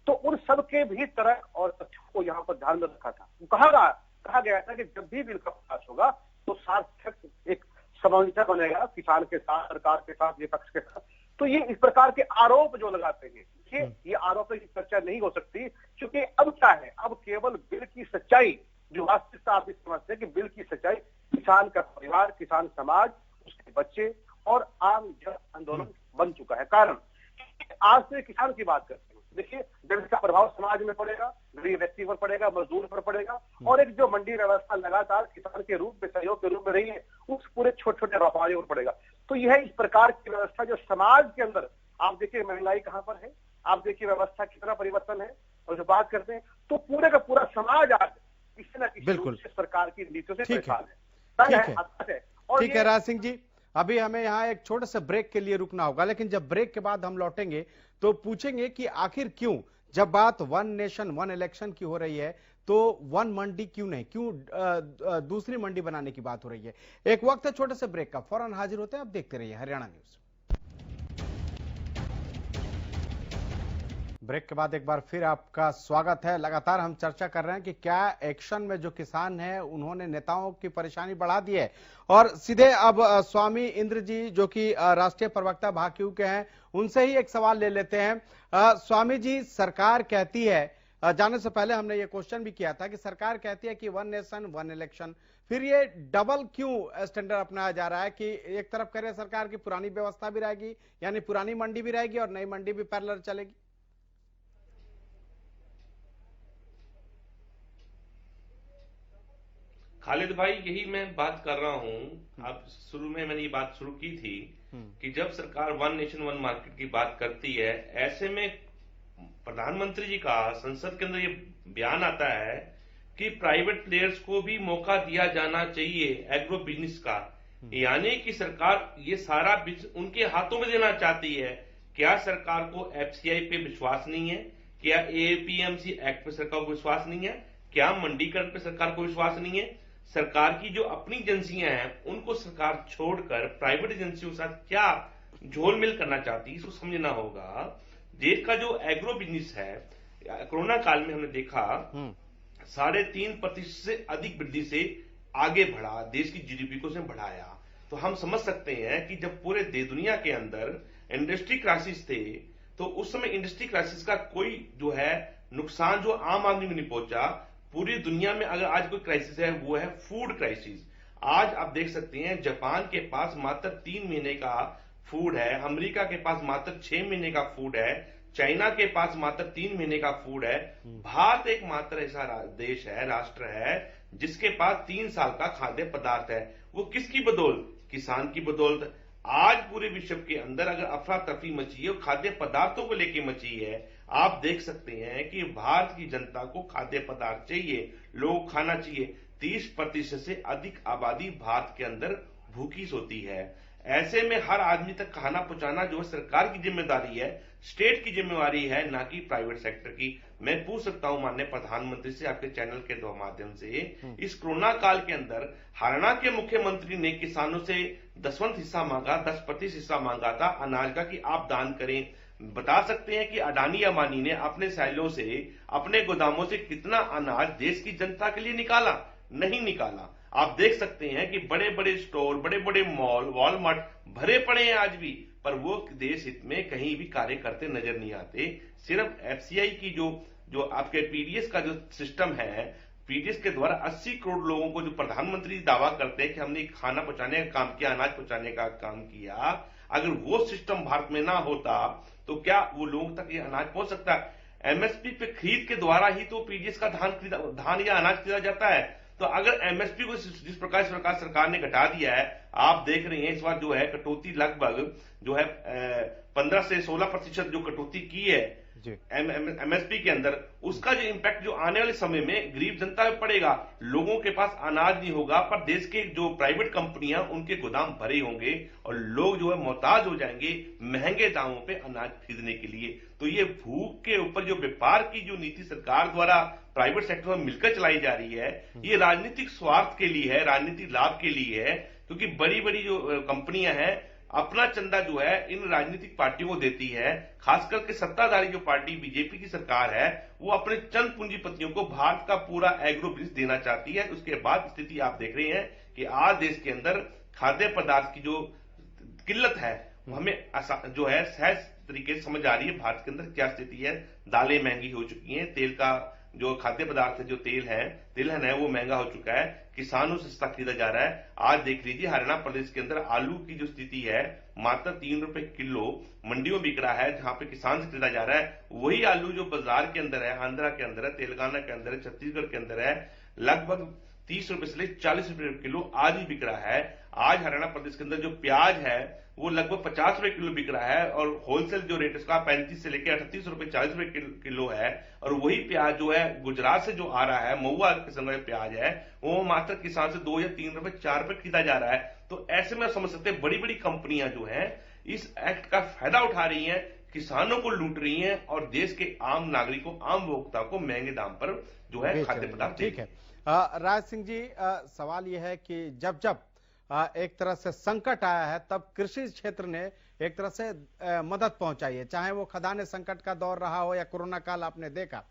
तो उन सबके भी तर्क और तथ्यों को यहाँ पर ध्यान में रखा था। कहा गया था कि जब भी बिल का पास होगा तो सार्थक एक समझौता बनेगा किसान के साथ, सरकार के साथ, विपक्ष के साथ। तो ये इस प्रकार के आरोप जो लगाते हैं, ये आरोप की चर्चा नहीं हो सकती, क्योंकि अब क्या है, अब केवल बिल की सच्चाई, जो वास्तविकता आप इस समझते हैं कि बिल की सच्चाई किसान का परिवार, किसान समाज, उसके बच्चे और आम जन आंदोलन बन चुका है। कारण आज से किसान की बात करते हैं, देखिए, जब इसका प्रभाव समाज में पड़ेगा, गरीब व्यक्ति पर पड़ेगा, मजदूर पर पड़ेगा, और एक जो मंडी व्यवस्था लगातार किसान के रूप में, सहयोग के रूप में रही है, उस पूरे छोटे छोटे व्यापारियों पर पड़ेगा। तो यह इस प्रकार की व्यवस्था जो समाज के अंदर, आप देखिए महंगाई कहां पर है, आप देखिए व्यवस्था कितना परिवर्तन है, और जो बात करते हैं तो पूरे का पूरा समाज आज किसी न किसी रूप से सरकार की नीतियों से परेशान है। ठीक है राज सिंह जी, अभी हमें यहाँ एक छोटे से ब्रेक के लिए रुकना होगा, लेकिन जब ब्रेक के बाद हम लौटेंगे तो पूछेंगे कि आखिर क्यों, जब बात 1 नेशन 1 इलेक्शन की हो रही है, तो 1 मंडी क्यों नहीं, क्यों दूसरी मंडी बनाने की बात हो रही है। एक वक्त है छोटे से ब्रेक का, फौरन हाजिर होते हैं। आप देखते रहिए हरियाणा न्यूज। ब्रेक के बाद एक बार फिर आपका स्वागत है। लगातार हम चर्चा कर रहे हैं कि क्या एक्शन में जो किसान हैं उन्होंने नेताओं की परेशानी बढ़ा दी है। और सीधे अब स्वामी इंद्र जी जो कि राष्ट्रीय प्रवक्ता भाकियू के हैं, उनसे ही एक सवाल ले लेते हैं। स्वामी जी, सरकार कहती है, जाने से पहले हमने ये क्वेश्चन भी किया था कि सरकार कहती है कि 1 नेशन 1 इलेक्शन, फिर ये डबल क्यों स्टैंडर्ड अपनाया जा रहा है कि एक तरफ कह रहे सरकार की पुरानी व्यवस्था भी रहेगी, यानी पुरानी मंडी भी रहेगी और नई मंडी भी पैरेलल चलेगी? खालिद भाई, यही मैं बात कर रहा हूं। अब शुरू में मैंने ये बात शुरू की थी कि जब सरकार 1 नेशन 1 मार्केट की बात करती है, ऐसे में प्रधानमंत्री जी का संसद के अंदर ये बयान आता है कि प्राइवेट प्लेयर्स को भी मौका दिया जाना चाहिए एग्रो बिजनेस का, यानी कि सरकार ये सारा बिजनेस उनके हाथों में देना चाहती है। क्या सरकार को एफसीआई पे विश्वास नहीं है? क्या एपीएमसी एक्ट पे सरकार को विश्वास नहीं है? क्या मंडीकरण पे सरकार को विश्वास नहीं है? सरकार की जो अपनी एजेंसियां हैं उनको सरकार छोड़कर प्राइवेट एजेंसियों के साथ क्या झोलमेल करना चाहती है, इसको समझना होगा। देश का जो एग्रो बिजनेस है, कोरोना काल में हमने देखा 3.5% से अधिक वृद्धि से आगे बढ़ा, देश की जीडीपी को उसने बढ़ाया। तो हम समझ सकते हैं कि जब पूरे दुनिया के अंदर इंडस्ट्री क्राइसिस थे, तो उस समय इंडस्ट्री क्राइसिस का कोई जो है नुकसान जो आम आदमी में नहीं पहुंचा। पूरी दुनिया में अगर आज कोई क्राइसिस है वो है फूड क्राइसिस। आज आप देख सकते हैं जापान के पास मात्र 3 महीने का फूड है, अमेरिका के पास मात्र 6 महीने का फूड है, चाइना के पास मात्र 3 महीने का फूड है। भारत एकमात्र ऐसा देश है, राष्ट्र है, जिसके पास 3 साल का खाद्य पदार्थ है। वो किसकी बदौलत? किसान की बदौलत। आज पूरे विश्व के अंदर अगर अफरा तफरी मची है, खाद्य पदार्थों को लेकर मची है। आप देख सकते हैं कि भारत की जनता को खाद्य पदार्थ चाहिए, लोग खाना चाहिए। 30% से अधिक आबादी भारत के अंदर भूखी सोती है। ऐसे में हर आदमी तक खाना पहुंचाना जो सरकार की जिम्मेदारी है, स्टेट की जिम्मेवारी है, ना कि प्राइवेट सेक्टर की। मैं पूछ सकता हूं माननीय प्रधानमंत्री से आपके चैनल के माध्यम से, इस कोरोना काल के अंदर हरियाणा के मुख्यमंत्री ने किसानों से 10वां हिस्सा मांगा, 10% हिस्सा मांगा था अनाज का कि आप दान करें। बता सकते हैं कि अडानी अंबानी ने अपने सैलों से, अपने गोदामों से कितना अनाज देश की जनता के लिए निकाला? नहीं निकाला। आप देख सकते हैं कि बड़े बड़े स्टोर, बड़े बड़े मॉल, वॉलमार्ट भरे पड़े हैं आज भी, पर वो देश हित में कहीं भी कार्य करते नजर नहीं आते। सिर्फ एफसीआई की जो आपके पीडीएस का जो सिस्टम है, पीडीएस के द्वारा 80 करोड़ लोगों को जो प्रधानमंत्री दावा करते हैं कि हमने खाना पहुंचाने का काम किया, अनाज पहुंचाने का काम किया, अगर वो सिस्टम भारत में ना होता तो क्या वो लोगों तक ये अनाज पहुंच सकता है? एमएसपी पे खरीद के द्वारा ही तो पीडीएस का धान या अनाज खरीदा जाता है। तो अगर एमएसपी को जिस प्रकार सरकार ने घटा दिया है, आप देख रहे हैं इस बार जो है कटौती लगभग जो है 15 से 16% जो कटौती की है एमएसपी के अंदर, उसका जो इम्पैक्ट जो आने वाले समय में गरीब जनता में पड़ेगा। लोगों के पास अनाज नहीं होगा, पर देश के जो प्राइवेट कंपनियां उनके गोदाम भरे होंगे और लोग जो है मोहताज हो जाएंगे महंगे दामों पे अनाज खरीदने के लिए। तो ये भूख के ऊपर जो व्यापार की जो नीति सरकार द्वारा प्राइवेट सेक्टर में मिलकर चलाई जा रही है, ये राजनीतिक स्वार्थ के लिए है, राजनीतिक लाभ के लिए है। क्योंकि बड़ी बड़ी जो कंपनियां हैं अपना चंदा जो है इन राजनीतिक पार्टियों को देती है। खासकर के सत्ताधारी जो पार्टी बीजेपी की सरकार है, वो अपने चंद पूंजीपतियों को भारत का पूरा एग्रो बिजनेस देना चाहती है। उसके बाद स्थिति आप देख रहे हैं कि आज देश के अंदर खाद्य पदार्थ की जो किल्लत है हमें जो है सहज तरीके से समझ आ रही है। भारत के अंदर क्या स्थिति है, दालें महंगी हो चुकी हैं, तेल का जो खाद्य पदार्थ है, जो तिलहन है वो महंगा हो चुका है, किसानों से सस्ता खरीदा जा रहा है। आज देख लीजिए हरियाणा प्रदेश के अंदर आलू की जो स्थिति है, मात्र 3 रुपए किलो मंडियों में बिक रहा है, जहां पे किसान से खरीदा जा रहा है। वही आलू जो बाजार के अंदर है, आंध्रा के अंदर है, तेलंगाना के अंदर है, छत्तीसगढ़ के अंदर है, लगभग 30 रुपए से लेकर 40 रुपए किलो आज ही बिक रहा है। आज हरियाणा प्रदेश के अंदर जो प्याज है वो लगभग 50 रुपए किलो बिक रहा है और होलसेल जो रेट उसका 35 से लेकर 38 रुपए 40 रुपए किलो है। और वही प्याज जो है गुजरात से जो आ रहा है, महुआ किस्म का प्याज है, वो मात्र किसान से 2 या 3 रुपए 4 रुपए खरीदा जा रहा है। तो ऐसे में समझ सकते हैं बड़ी बड़ी कंपनियां जो है इस एक्ट का फायदा उठा रही हैं, किसानों को लूट रही हैं और देश के आम नागरिकों, आम उपभोक्ता को महंगे दाम पर जो है खाद्य पदार्थ। ठीक है राज सिंह जी, सवाल यह है कि जब एक तरह से संकट आया है, तब कृषि क्षेत्र ने एक तरह से मदद पहुंचाई है, चाहे वो खदान संकट का दौर रहा हो या कोरोना काल आपने देखा।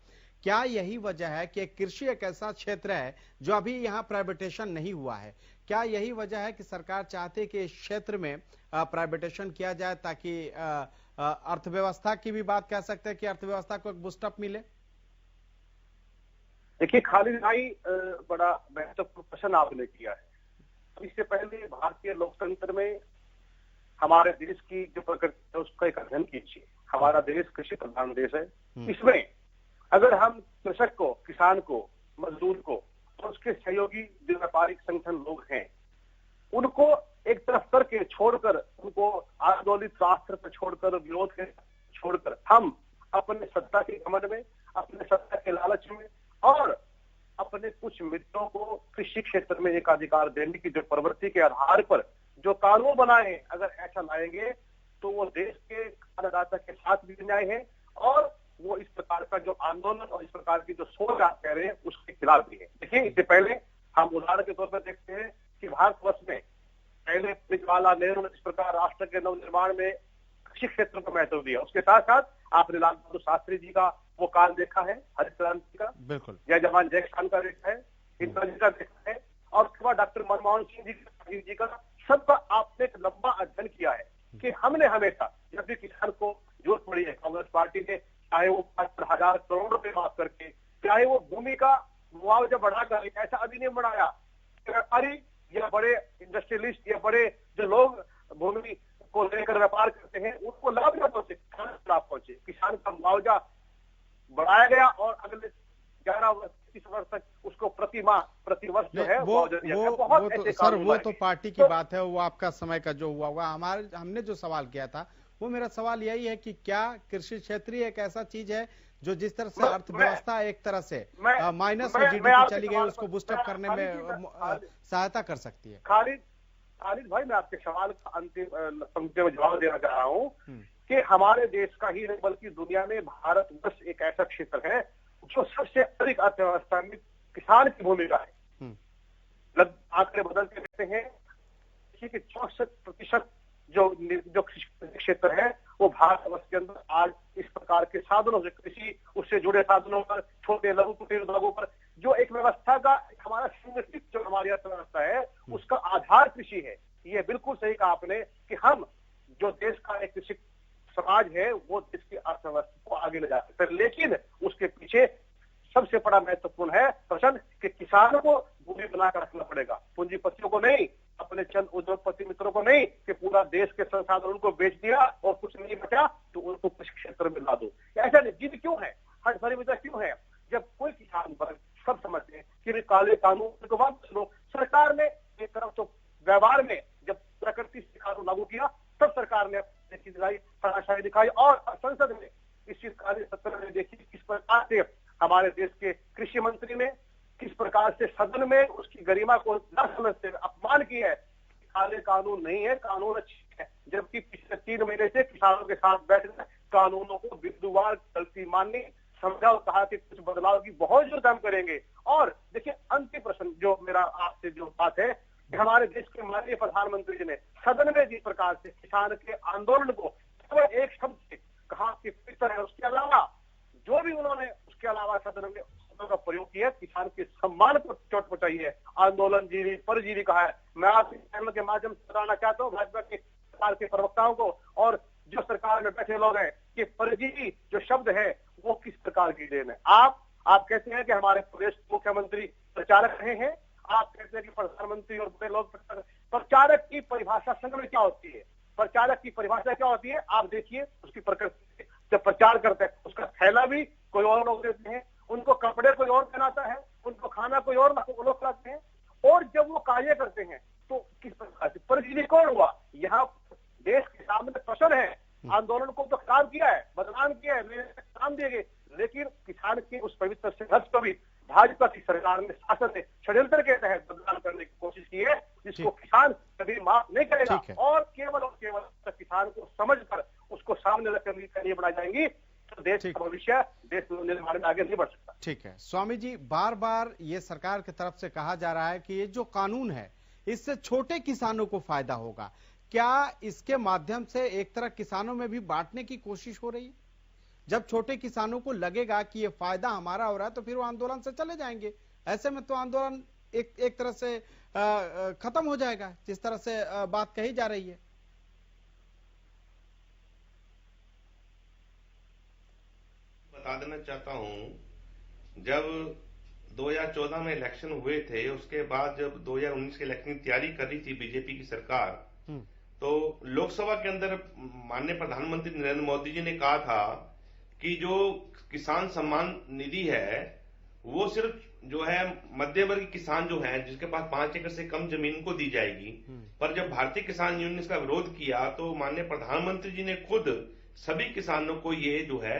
क्या यही वजह है कि कृषि एक ऐसा क्षेत्र है जो अभी यहाँ प्राइवेटेशन नहीं हुआ है? क्या यही वजह है कि सरकार चाहती है कि इस क्षेत्र में प्राइवेटेशन किया जाए ताकि अर्थव्यवस्था की भी बात कह सकते हैं कि अर्थव्यवस्था को एक बूस्टअप मिले? देखिए खालिद भाई, बड़ा महत्वपूर्ण प्रश्न आपने किया है। इससे पहले भारतीय लोकतंत्र में हमारे देश की जो प्रकृति है उसका एक अध्ययन कीजिए। हमारा देश कृषि प्रधान देश है। इसमें अगर हम कृषक को, किसान को, मजदूर को और उसके सहयोगी जो व्यापारिक संगठन लोग हैं उनको एक तरफ करके छोड़कर, उनको आंदोलित राष्ट्र पर छोड़कर, विरोध के छोड़कर हम अपने सत्ता के घमंड में, अपने सत्ता के लालच में और अपने कुछ मित्रों को कृषि क्षेत्र में एक अधिकार देने की जो प्रवृत्ति के आधार पर जो कानून बनाए, अगर ऐसा लाएंगे तो वो देश के करदाता के साथ भी न्याय है और वो इस प्रकार का जो आंदोलन और इस प्रकार की जो सोच आप कह रहे हैं उसके खिलाफ भी है। देखिए, इससे पहले हम उदाहरण के तौर पर देखते हैं कि भारतवर्ष में पहले जवाहरलाल नेहरू ने इस प्रकार राष्ट्र के नवनिर्माण में कृषि क्षेत्र को महत्व दिया। उसके साथ साथ आपने लाल बहादुर शास्त्री जी का वो काल देखा है, हरित क्रांति का, बिल्कुल, जय जवान जय किसान का देखा है, इंदिरा जी का देखा है और उसके बाद डॉक्टर मनमोहन सिंह जी का, सबका आपने एक लंबा अध्ययन किया है कि हमने हमेशा जब भी किसान को जरूरत पड़ी है, कांग्रेस पार्टी ने चाहे वो 5,000 करोड़ रुपए माफ करके, चाहे वो भूमि का मुआवजा बढ़ाकर एक ऐसा अधिनियम बनाया, व्यापारी या बड़े इंडस्ट्रियलिस्ट या बड़े जो लोग भूमि को लेकर व्यापार करते हैं उनको लाभ न पहुंचे, किसान को लाभ पहुंचे। किसान का मुआवजा बढ़ाया गया और अगले 11 वर्ष 30 वर्ष तक उसको प्रति माह, प्रति वर्ष जो है वो तो सर वो तो पार्टी की बात है, वो आपका समय का जो हुआ होगा। हमने जो सवाल किया था वो मेरा सवाल यही है कि क्या कृषि क्षेत्र एक ऐसा चीज है जो जिस तरह से अर्थव्यवस्था एक तरह से माइनस में जीडीपी चली गई उसको बूस्टअप करने में सहायता कर सकती है? खालिद भाई, मैं आपके सवाल का अंतिम पंक्ति में जवाब देना चाह रहा हूँ कि हमारे देश का ही नहीं बल्कि दुनिया में भारतवर्ष एक ऐसा क्षेत्र है जो सबसे अधिक अर्थव्यवस्था में किसान की भूमिका है। आंकड़े बदलते रहते हैं कि 64% जो क्षेत्र है वो भारतवर्ष के अंदर आज इस प्रकार के साधनों से, कृषि उससे जुड़े साधनों पर, छोटे लघु कुटीर उद्योगों पर, जो एक व्यवस्था का हमारा संगठित जो हमारी अर्थव्यवस्था है उसका आधार कृषि है। ये बिल्कुल सही कहा आपने कि हम जो देश का एक कृषि समाज है वो देश की अर्थव्यवस्था को आगे ले जा सकते हैं, लेकिन उसके पीछे सबसे बड़ा महत्वपूर्ण है प्रश्न कि किसानों को भूमि बनाकर रखना पड़ेगा, पूंजीपतियों को नहीं, अपने चंद उद्योगपति मित्रों को नहीं कि पूरा देश के संसाधन उनको बेच दिया और कुछ नहीं बचा तो उनको कृषि क्षेत्र में ला दो। ऐसा जिद क्यों है, हट भरी वजह क्यों है? जब कोई किसान वर्ग सब समझते हैं कि काले कानून को वापस लो, सरकार ने एक तरफ तो व्यवहार में जब प्रकृति से कानून लागू किया तब सरकार ने अपनी दिखाई, तानाशाही दिखाई और संसद में इस कार्य सत्र में देखिए किस प्रकार से हमारे देश के कृषि मंत्री ने किस प्रकार से सदन में उसकी गरिमा को न समझते अपमान किया है। काले कानून नहीं है, कानून अच्छी है, जबकि पिछले 3 महीने से किसानों के साथ बैठकर कानूनों को बिंदुवार गलती माननी, समझा और कहा कि कुछ बदलाव की बहुत जरूरत हम करेंगे। और देखिए, अंतिम प्रश्न जो मेरा आपसे जो बात है कि हमारे देश के माननीय प्रधानमंत्री जी ने सदन में जिस प्रकार से किसान के आंदोलन को केवल एक शब्द से कहा कि पवित्र है, उसके अलावा जो भी उन्होंने उसके अलावा सदन में का प्रयोग किया, किसान के सम्मान को चोट पहुंचाई है, आंदोलन जीवी परजीवी कहा है। मैं आपके चैनल के माध्यम से बताना चाहता हूँ भाजपा के सरकार के प्रवक्ताओं को और जो सरकार में बैठे लोग हैं कि परजीवी जो शब्द है वो किस प्रकार की देन है। आप कहते हैं कि हमारे प्रदेश मुख्यमंत्री प्रचारक रहे हैं, आप कहते हैं कि प्रधानमंत्री और बड़े लोग प्रचारक की परिभाषा संघ में क्या होती है, प्रचारक की परिभाषा क्या होती है? आप देखिए उसकी प्रकृति, जब प्रचार करते हैं उसका थैला भी कोई और लोग देते हैं, उनको कपड़े कोई और पहनाता है, उनको खाना कोई और लोग खिलाते हैं, और जब वो कार्य करते हैं तो किस प्रकार से परजीवी कौन हुआ? यहाँ देश के सामने प्रश्न है। आंदोलन को तो खराब किया है, बदनाम किया है, काम दिए गए, लेकिन किसान के उस पवित्र संघर्ष को भी भाजपा की सरकार ने, शासन ने षड्यंत्र के तहत बदनाम करने की कोशिश की है, जिसको किसान कभी माफ नहीं करेगा और केवल किसान को समझकर उसको सामने रखकर नीति बनाई जाएंगी तो देश का भविष्य, देश निर्माण में आगे नहीं बढ़ सकता। ठीक है स्वामी जी, बार बार ये सरकार की तरफ से कहा जा रहा है कि ये जो कानून है इससे छोटे किसानों को फायदा होगा। क्या इसके माध्यम से एक तरह किसानों में भी बांटने की कोशिश हो रही है? जब छोटे किसानों को लगेगा कि ये फायदा हमारा हो रहा है तो फिर वो आंदोलन से चले जाएंगे। ऐसे में तो आंदोलन एक तरह से खत्म हो जाएगा, जिस तरह से बात कही जा रही है। बता देना चाहता हूं, जब 2014 में इलेक्शन हुए थे, उसके बाद जब 2019 के इलेक्शन की तैयारी कर रही थी बीजेपी की सरकार, तो लोकसभा के अंदर माननीय प्रधानमंत्री नरेंद्र मोदी जी ने कहा था कि जो किसान सम्मान निधि है वो सिर्फ जो है मध्य वर्गीय किसान जो है जिसके पास 5 एकड़ से कम जमीन को दी जाएगी। पर जब भारतीय किसान यूनियन ने इसका विरोध किया तो माननीय प्रधानमंत्री जी ने खुद सभी किसानों को ये जो है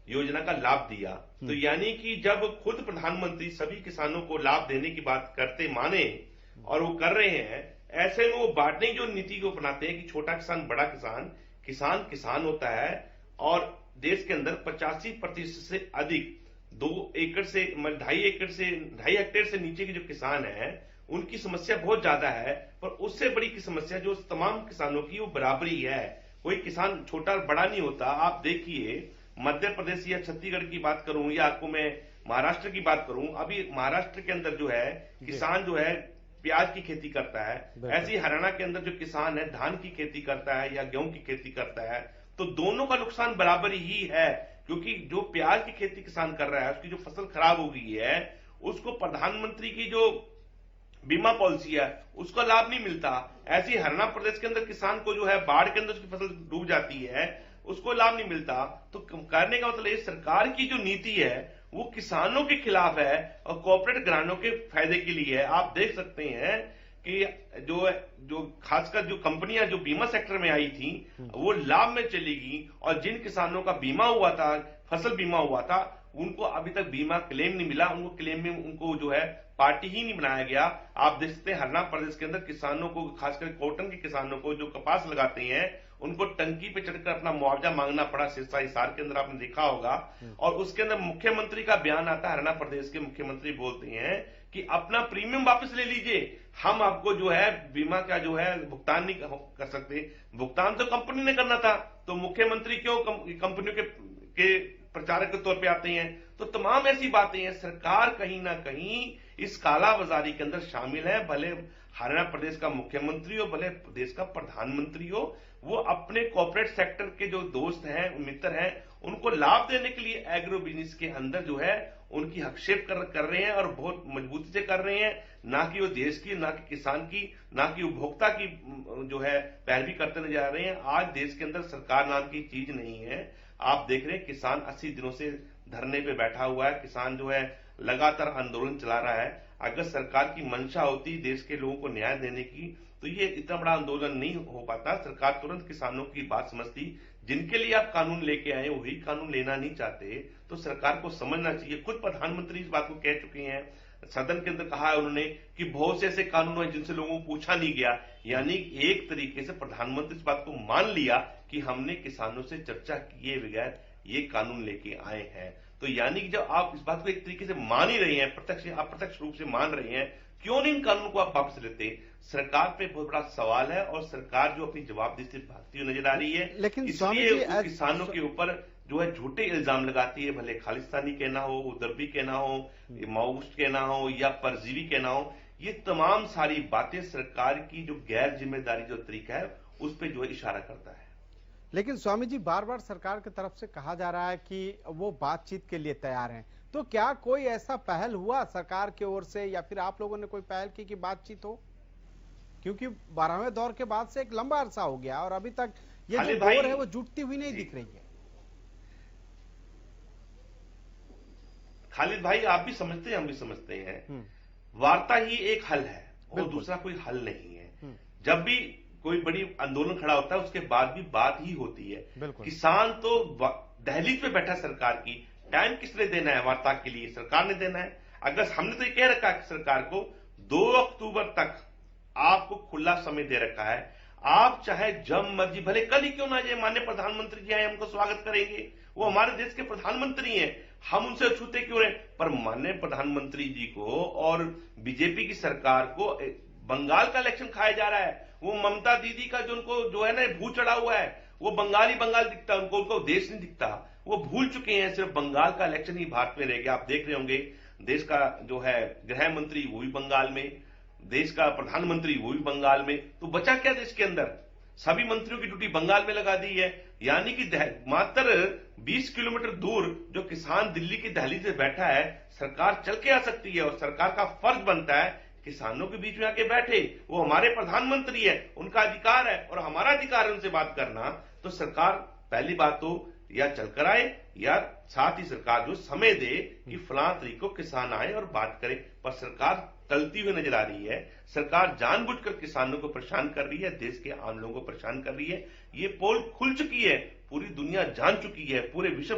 योजना का लाभ दिया। तो यानी कि जब खुद प्रधानमंत्री सभी किसानों को लाभ देने की बात करते माने और वो कर रहे हैं, ऐसे में वो बांटने की जो नीति को अपनाते हैं कि छोटा किसान बड़ा किसान, किसान किसान होता है और देश के अंदर 85% से अधिक 2 एकड़ से 2.5 हेक्टेयर से नीचे के जो किसान हैं उनकी समस्या बहुत ज्यादा है। पर उससे बड़ी की समस्या जो तमाम किसानों की वो बराबरी है। कोई किसान छोटा बड़ा नहीं होता। आप देखिए मध्य प्रदेश या छत्तीसगढ़ की बात करूं या आपको मैं महाराष्ट्र की बात करूं, अभी महाराष्ट्र के अंदर जो है किसान जो है प्याज की खेती करता है, ऐसे ही हरियाणा के अंदर जो किसान है धान की खेती करता है या गेहूं की खेती करता है। तो दोनों का नुकसान बराबर ही है, क्योंकि जो प्याज की खेती किसान कर रहा है उसकी जो फसल खराब हो गई है उसको प्रधानमंत्री की जो बीमा पॉलिसी है उसका लाभ नहीं मिलता। ऐसे ही हरियाणा प्रदेश के अंदर किसान को जो है बाढ़ के अंदर उसकी फसल डूब जाती है, उसको लाभ नहीं मिलता। तो करने का मतलब सरकार की जो नीति है वो किसानों के खिलाफ है और कॉर्पोरेट घरानों के फायदे के लिए है। आप देख सकते हैं कि जो खासकर जो कंपनियां जो बीमा सेक्टर में आई थी वो लाभ में चली गई और जिन किसानों का बीमा हुआ था, फसल बीमा हुआ था, उनको अभी तक बीमा क्लेम नहीं मिला। उनको क्लेम में उनको जो है पार्टी ही नहीं बनाया गया। आप देख सकते हैं हरियाणा प्रदेश के अंदर किसानों को, खासकर कॉटन के किसानों को जो कपास लगाते हैं उनको टंकी पे चढ़कर अपना मुआवजा मांगना पड़ा। सिरसा हिसार के अंदर आपने देखा होगा। और उसके अंदर मुख्यमंत्री का बयान आता है, हरियाणा प्रदेश के मुख्यमंत्री बोलते हैं कि अपना प्रीमियम वापस ले लीजिए, हम आपको जो है बीमा का जो है भुगतान नहीं कर सकते। भुगतान तो कंपनी ने करना था, तो मुख्यमंत्री क्यों कंपनियों के प्रचारक के तौर पे आते हैं? तो तमाम ऐसी बातें हैं। सरकार कहीं ना कहीं इस कालाबाजारी के अंदर शामिल है। भले हरियाणा प्रदेश का मुख्यमंत्री हो, भले प्रदेश का प्रधानमंत्री हो, वो अपने कॉर्पोरेट सेक्टर के जो दोस्त हैं, मित्र हैं, उनको लाभ देने के लिए एग्रो बिजनेस के अंदर जो है उनकी हस्तक्षेप कर रहे हैं और बहुत मजबूती से कर रहे हैं। ना कि वो देश की, ना कि किसान की, ना कि उपभोक्ता की जो है पैरवी करते नजर आ रहे हैं। आज देश के अंदर सरकार नाम की चीज नहीं है। आप देख रहे हैं किसान 80 दिनों से धरने पे बैठा हुआ है। किसान जो है लगातार आंदोलन चला रहा है। अगर सरकार की मंशा होती देश के लोगों को न्याय देने की तो ये इतना बड़ा आंदोलन नहीं हो पाता। सरकार तुरंत किसानों की बात समझती। जिनके लिए आप कानून लेके आए वही कानून लेना नहीं चाहते, तो सरकार को समझना चाहिए। खुद प्रधानमंत्री इस बात को कह चुके हैं, सदन के अंदर कहा है उन्होंने कि बहुत से ऐसे कानून हैं जिनसे लोगों को पूछा नहीं गया। यानी एक तरीके से प्रधानमंत्री इस बात को मान लिया कि हमने किसानों से चर्चा किए बगैर ये कानून लेके आए हैं। तो यानी कि जब आप इस बात को एक तरीके से मान ही रहे हैं, प्रत्यक्ष या अप्रत्यक्ष रूप से मान रहे हैं, क्यों नहीं इन कानून को आप वापस लेते? सरकार पे बहुत बड़ा सवाल है और सरकार जो अपनी जवाबदेही से भागती हुई नजर आ रही है। लेकिन इसलिए किसानों के ऊपर जो है झूठे इल्जाम लगाती है, भले खालिस्तानी कहना हो, उदरबी कहना हो, माओइस्ट कहना हो या परजीवी कहना हो। ये तमाम सारी बातें सरकार की जो गैर जिम्मेदारी जो तरीका है उस पर जो है इशारा करता है। लेकिन स्वामी जी, बार बार सरकार की तरफ से कहा जा रहा है कि वो बातचीत के लिए तैयार हैं, तो क्या कोई ऐसा पहल हुआ सरकार की ओर से या फिर आप लोगों ने कोई पहल की कि बातचीत हो? क्योंकि 12वें दौर के बाद से एक लंबा अरसा हो गया और अभी तक ये जो दौर है वो जुटती हुई नहीं दिख रही है। खालिद भाई, आप भी समझते हैं, हम भी समझते हैं, वार्ता ही एक हल है और दूसरा कोई हल नहीं है। जब भी कोई बड़ी आंदोलन खड़ा होता है उसके बाद भी बात ही होती है। किसान तो दहलीज पे बैठा सरकार की, टाइम किसने देना है वार्ता के लिए? सरकार ने देना है। अगर हमने तो ये कह रखा है सरकार को 2 अक्टूबर तक आपको खुला समय दे रखा है, आप चाहे जब मर्जी, भले कल ही क्यों ना जाए, माननीय प्रधानमंत्री जी आए, हमको स्वागत करेंगे, वो हमारे देश के प्रधानमंत्री हैं, हम उनसे छूते क्यों रहे? पर माननीय प्रधानमंत्री जी को और बीजेपी की सरकार को बंगाल का इलेक्शन खाया जा रहा है। वो ममता दीदी का जो उनको जो है ना भूल चढ़ा हुआ है, वो बंगाल दिखता है उनको देश नहीं दिखता। वो भूल चुके हैं, सिर्फ बंगाल का इलेक्शन ही भारत में रह गया। आप देख रहे होंगे देश का जो है गृह मंत्री वो भी बंगाल में, देश का प्रधानमंत्री वो भी बंगाल में, तो बचा क्या देश के अंदर? सभी मंत्रियों की ड्यूटी बंगाल में लगा दी है। यानी कि मात्र 20 किलोमीटर दूर जो किसान दिल्ली की दहलीज से बैठा है, सरकार चल के आ सकती है और सरकार का फर्ज बनता है किसानों के बीच में आके बैठे। वो हमारे प्रधानमंत्री है, उनका अधिकार है और हमारा अधिकार है उनसे बात करना। तो सरकार पहली बात तो या चलकर आए या साथ ही सरकार जो समय दे कि फलां तरीक को किसान आए और बात करे। पर सरकार टलती हुई नजर आ रही है। सरकार जानबूझकर किसानों को परेशान कर रही है, देश के आम लोगों को परेशान कर रही है। ये पोल खुल चुकी है, पूरी दुनिया जान चुकी है, पूरे विश्व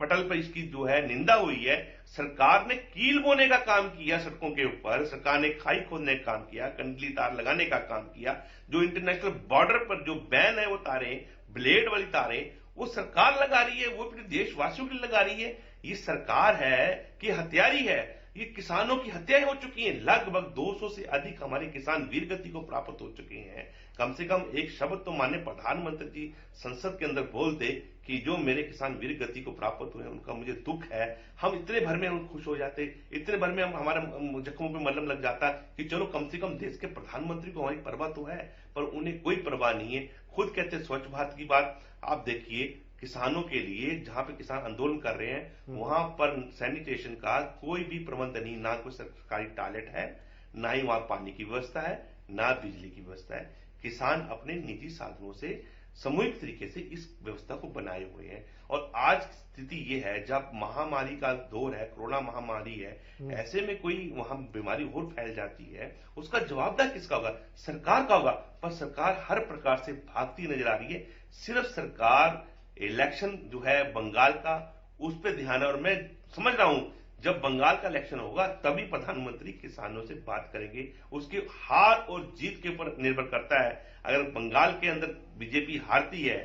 पटल पर इसकी जो है निंदा हुई है। सरकार ने कील बोने का काम किया सड़कों के ऊपर, सरकार ने खाई खोदने का काम किया, कंडली तार लगाने का काम किया। जो इंटरनेशनल बॉर्डर पर जो बैन है वो तारें, ब्लेड वाली तारें वो सरकार लगा रही है, वो अपने देशवासियों के लिए लगा रही है। ये सरकार है कि हत्यारी है। ये किसानों की हत्याएं हो चुकी हैं। लगभग 200 से अधिक हमारे किसान वीरगति को प्राप्त हो चुके हैं। कम से कम एक शब्द तो माननीय प्रधानमंत्री जी संसद के अंदर बोल दे कि जो मेरे किसान वीरगति को प्राप्त हुए उनका मुझे दुख है। हम इतने भर में हम खुश हो जाते, इतने भर में हम हमारे जख्मों पे मलहम लग जाता कि चलो कम से कम देश के प्रधानमंत्री को हमारी परवाह तो है, पर उन्हें कोई परवाह नहीं है। खुद कहते स्वच्छ भारत की बात। आप देखिए किसानों के लिए जहां पे किसान आंदोलन कर रहे हैं वहां पर सैनिटेशन का कोई भी प्रबंध नहीं, ना कोई सरकारी टॉयलेट है, ना ही वहां पानी की व्यवस्था है, ना बिजली की व्यवस्था है। किसान अपने निजी साधनों से सामूहिक तरीके से इस व्यवस्था को बनाए हुए हैं। और आज स्थिति ये है जब महामारी का दौर है, कोरोना महामारी है, ऐसे में कोई वहां बीमारी और फैल जाती है, उसका जवाबदार किसका होगा? सरकार का होगा। पर सरकार हर प्रकार से भागती नजर आ रही है। सिर्फ सरकार इलेक्शन जो है बंगाल का उस पर ध्यान है। और मैं समझ रहा हूं जब बंगाल का इलेक्शन होगा तभी प्रधानमंत्री किसानों से बात करेंगे। उसकी हार और जीत के ऊपर निर्भर करता है। अगर बंगाल के अंदर बीजेपी हारती है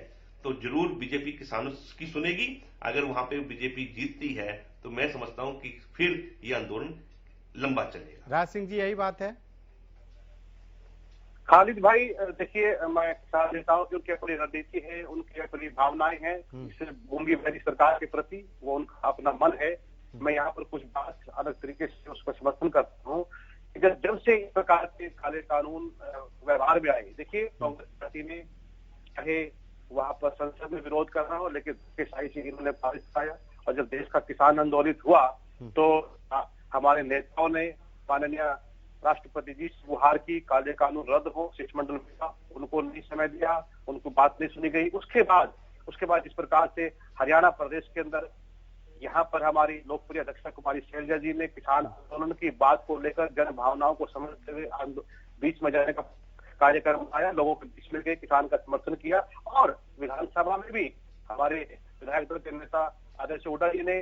तो जरूर बीजेपी किसानों की सुनेगी। अगर वहां पे बीजेपी जीतती है तो मैं समझता हूं कि फिर यह आंदोलन लंबा चलेगा। राज सिंह जी यही बात है। खालिद भाई देखिए, मैं साथ लेता हूँ कि उनकी अपनी रणनीति है, उनकी अपनी भावनाएं हैं, सिर्फ गूंगी बहरी सरकार के प्रति वो उनका अपना मन है। मैं यहाँ पर कुछ बात अलग तरीके से उसका समर्थन करता हूँ। जब से इस प्रकार के काले कानून व्यवहार में आए, देखिए कांग्रेस पार्टी ने चाहे वहां पर संसद में विरोध करना हो, लेकिन शाही से इन्होंने पारित कराया। और जब देश का किसान आंदोलित हुआ तो हमारे नेताओं ने माननीय राष्ट्रपति जी से गुहार की काले कानून रद्द हो, शिष्टमंडल में उनको नहीं समय दिया, उनको बात नहीं सुनी गई। उसके बाद इस प्रकार से हरियाणा प्रदेश के अंदर यहाँ पर हमारी लोकप्रिय अध्यक्षा कुमारी शैलजा जी ने किसान आंदोलन की बात को लेकर जन भावनाओं को समझते हुए बीच में जाने का कार्यक्रम आया, लोगों के बीच में गए, किसान का समर्थन किया। और विधानसभा में भी हमारे विधायक दल के नेता आदर्श हुड्डा जी ने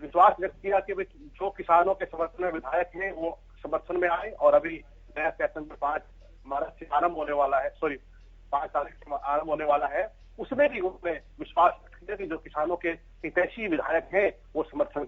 विश्वास व्यक्त किया कि जो किसानों के समर्थन में विधायक हैं वो समर्थन में आए। और अभी नया सेशन में 5 मार्च से आरंभ होने वाला है, 5 तारीख से आरंभ होने वाला है, उसमें भी उन्होंने विश्वास किया कि जो किसानों के हितैषी विधायक हैं वो समर्थन।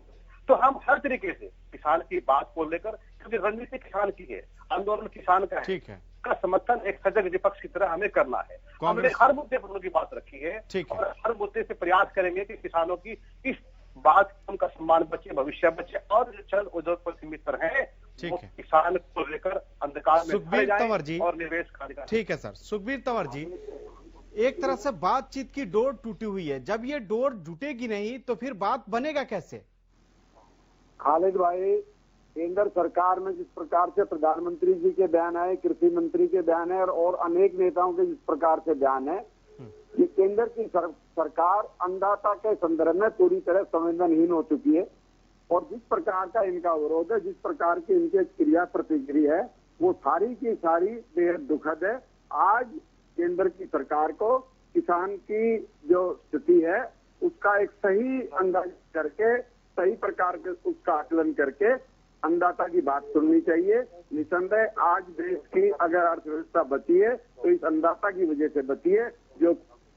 तो हम हर तरीके से किसान की बात को लेकर, क्योंकि रणनीति किसान की है, आंदोलन किसान का है, का समर्थन एक सजग विपक्ष की तरह हमें करना है। हमने हर मुद्दे पर उनकी बात रखी है और हर मुद्दे से प्रयास करेंगे कि किसानों की इस बात उनका सम्मान बचे, भविष्य बचे। और जो चंद उद्योग पर सीमित है वो किसान को लेकर अंधकार में सुखबीर तंवर जी और निवेश का। ठीक है सर। सुखबीर तंवर जी, एक तरह से बातचीत की डोर टूटी हुई है, जब ये डोर जुटेगी नहीं तो फिर बात बनेगा कैसे? खालिद भाई, केंद्र सरकार में जिस प्रकार से प्रधानमंत्री जी के बयान है, कृषि मंत्री के बयान है और अनेक नेताओं के जिस प्रकार से बयान है, ये केंद्र की सरकार अन्नदाता के संदर्भ में पूरी तरह संवेदनहीन हो चुकी है। और जिस प्रकार का इनका विरोध है, जिस प्रकार की इनकी क्रिया प्रतिक्रिया है, वो सारी की सारी बेहद दुखद है। आज केंद्र की सरकार को किसान की जो स्थिति है उसका एक सही अंदाज करके, सही प्रकार के उसका आकलन करके अन्नदाता की बात सुननी चाहिए। निसंदेह आज देश की अगर अर्थव्यवस्था बची है तो इस अन्नदाता की वजह से बची है। जो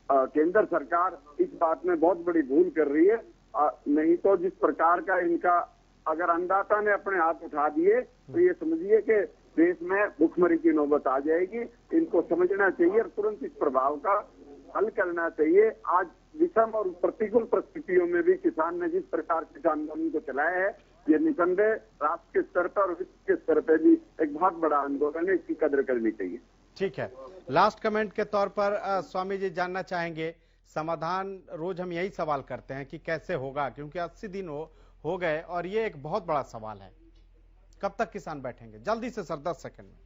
केंद्र सरकार इस बात में बहुत बड़ी भूल कर रही है। नहीं तो जिस प्रकार का इनका, अगर अन्नदाता ने अपने हाथ उठा दिए तो ये समझिए कि देश में भुखमरी की नौबत आ जाएगी। इनको समझना चाहिए और तुरंत इस प्रभाव का हल करना चाहिए। आज विषम और प्रतिकूल परिस्थितियों में भी किसान ने जिस प्रकार किसान आंदोलन को चलाया है, ये निसंदेह राष्ट्र के स्तर पर और विश्व के स्तर पर भी एक बहुत बड़ा आंदोलन है, इसकी कदर करनी चाहिए। ठीक है, लास्ट कमेंट के तौर पर स्वामी जी जानना चाहेंगे, समाधान रोज हम यही सवाल करते हैं कि कैसे होगा, क्योंकि 80 दिन हो गए और ये एक बहुत बड़ा सवाल है, कब तक किसान बैठेंगे? जल्दी से सर, 10 सेकंड में।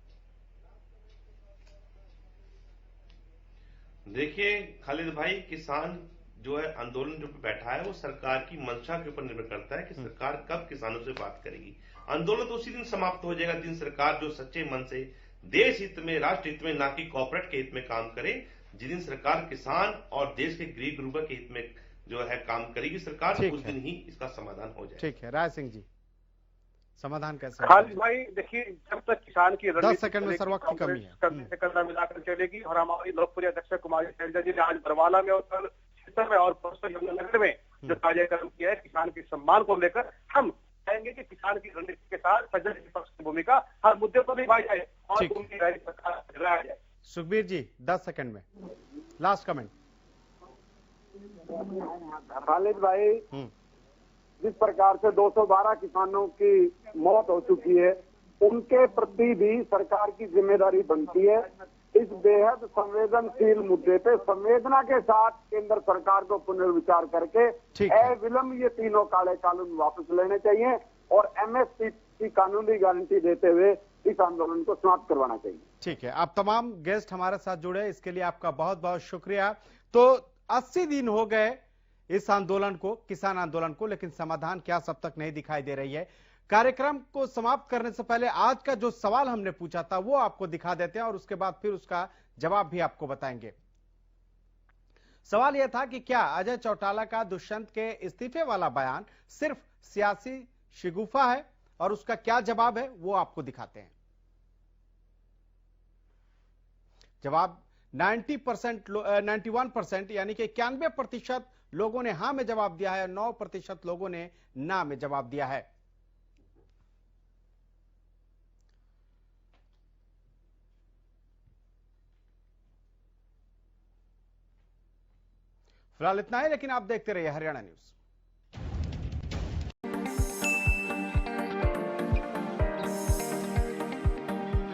देखिए खालिद भाई, किसान जो है आंदोलन जो पे बैठा है वो सरकार की मंशा के ऊपर निर्भर करता है कि सरकार कब किसानों से बात करेगी। आंदोलन तो उसी दिन समाप्त हो जाएगा जिन सरकार जो सच्चे मन से देश हित में, राष्ट्र हित में, ना कि कॉर्पोरेट के हित में काम करे। जिस दिन सरकार किसान और देश के गरीब गुरुबा के हित में जो है काम करेगी सरकार, उस दिन ही इसका समाधान हो जाएगा। ठीक है, राय सिंह जी, समाधान कैसे? खालिद भाई देखिए, जब तक किसान की 10 सेकंड में सर, वक्त की कमी है, कंधे से कंधा मिलाकर चलेगी। और हमारी लोकप्रिय अध्यक्ष कुमारी शैलजा जी ने आज बरवाला में और कल क्षेत्र में और परसों यमुनानगर में जो कार्यक्रम किया है किसान के सम्मान को लेकर, हम चाहेंगे कि किसान की रणनीति के साथ सज्जन विपक्ष की भूमिका हर मुद्दे पर निभाई जाए और उनकी राय सरकार लगाया जाए। सुखबीर जी 10 सेकंड में लास्ट कमेंट। खालिद भाई, जिस प्रकार से 212 किसानों की मौत हो चुकी है, उनके प्रति भी सरकार की जिम्मेदारी बनती है। इस बेहद संवेदनशील मुद्दे पे संवेदना के साथ केंद्र सरकार को पुनर्विचार करके अविलंब ये तीनों काले कानून वापस लेने चाहिए और एमएसपी की कानूनी गारंटी देते हुए इस आंदोलन को समाप्त करवाना चाहिए। ठीक है, आप तमाम गेस्ट हमारे साथ जुड़े, इसके लिए आपका बहुत बहुत शुक्रिया। तो 80 दिन हो गए इस आंदोलन को, किसान आंदोलन को, लेकिन समाधान क्या सब तक नहीं दिखाई दे रही है। कार्यक्रम को समाप्त करने से पहले आज का जो सवाल हमने पूछा था वो आपको दिखा देते हैं और उसके बाद फिर उसका जवाब भी आपको बताएंगे। सवाल यह था कि क्या अजय चौटाला का दुष्यंत के इस्तीफे वाला बयान सिर्फ सियासी शिगुफा है, और उसका क्या जवाब है वो आपको दिखाते हैं। जवाब 91% यानी कि 91% लोगों ने हां में जवाब दिया है और 9% लोगों ने ना में जवाब दिया है। फिलहाल इतना है, लेकिन आप देखते रहिए हरियाणा न्यूज।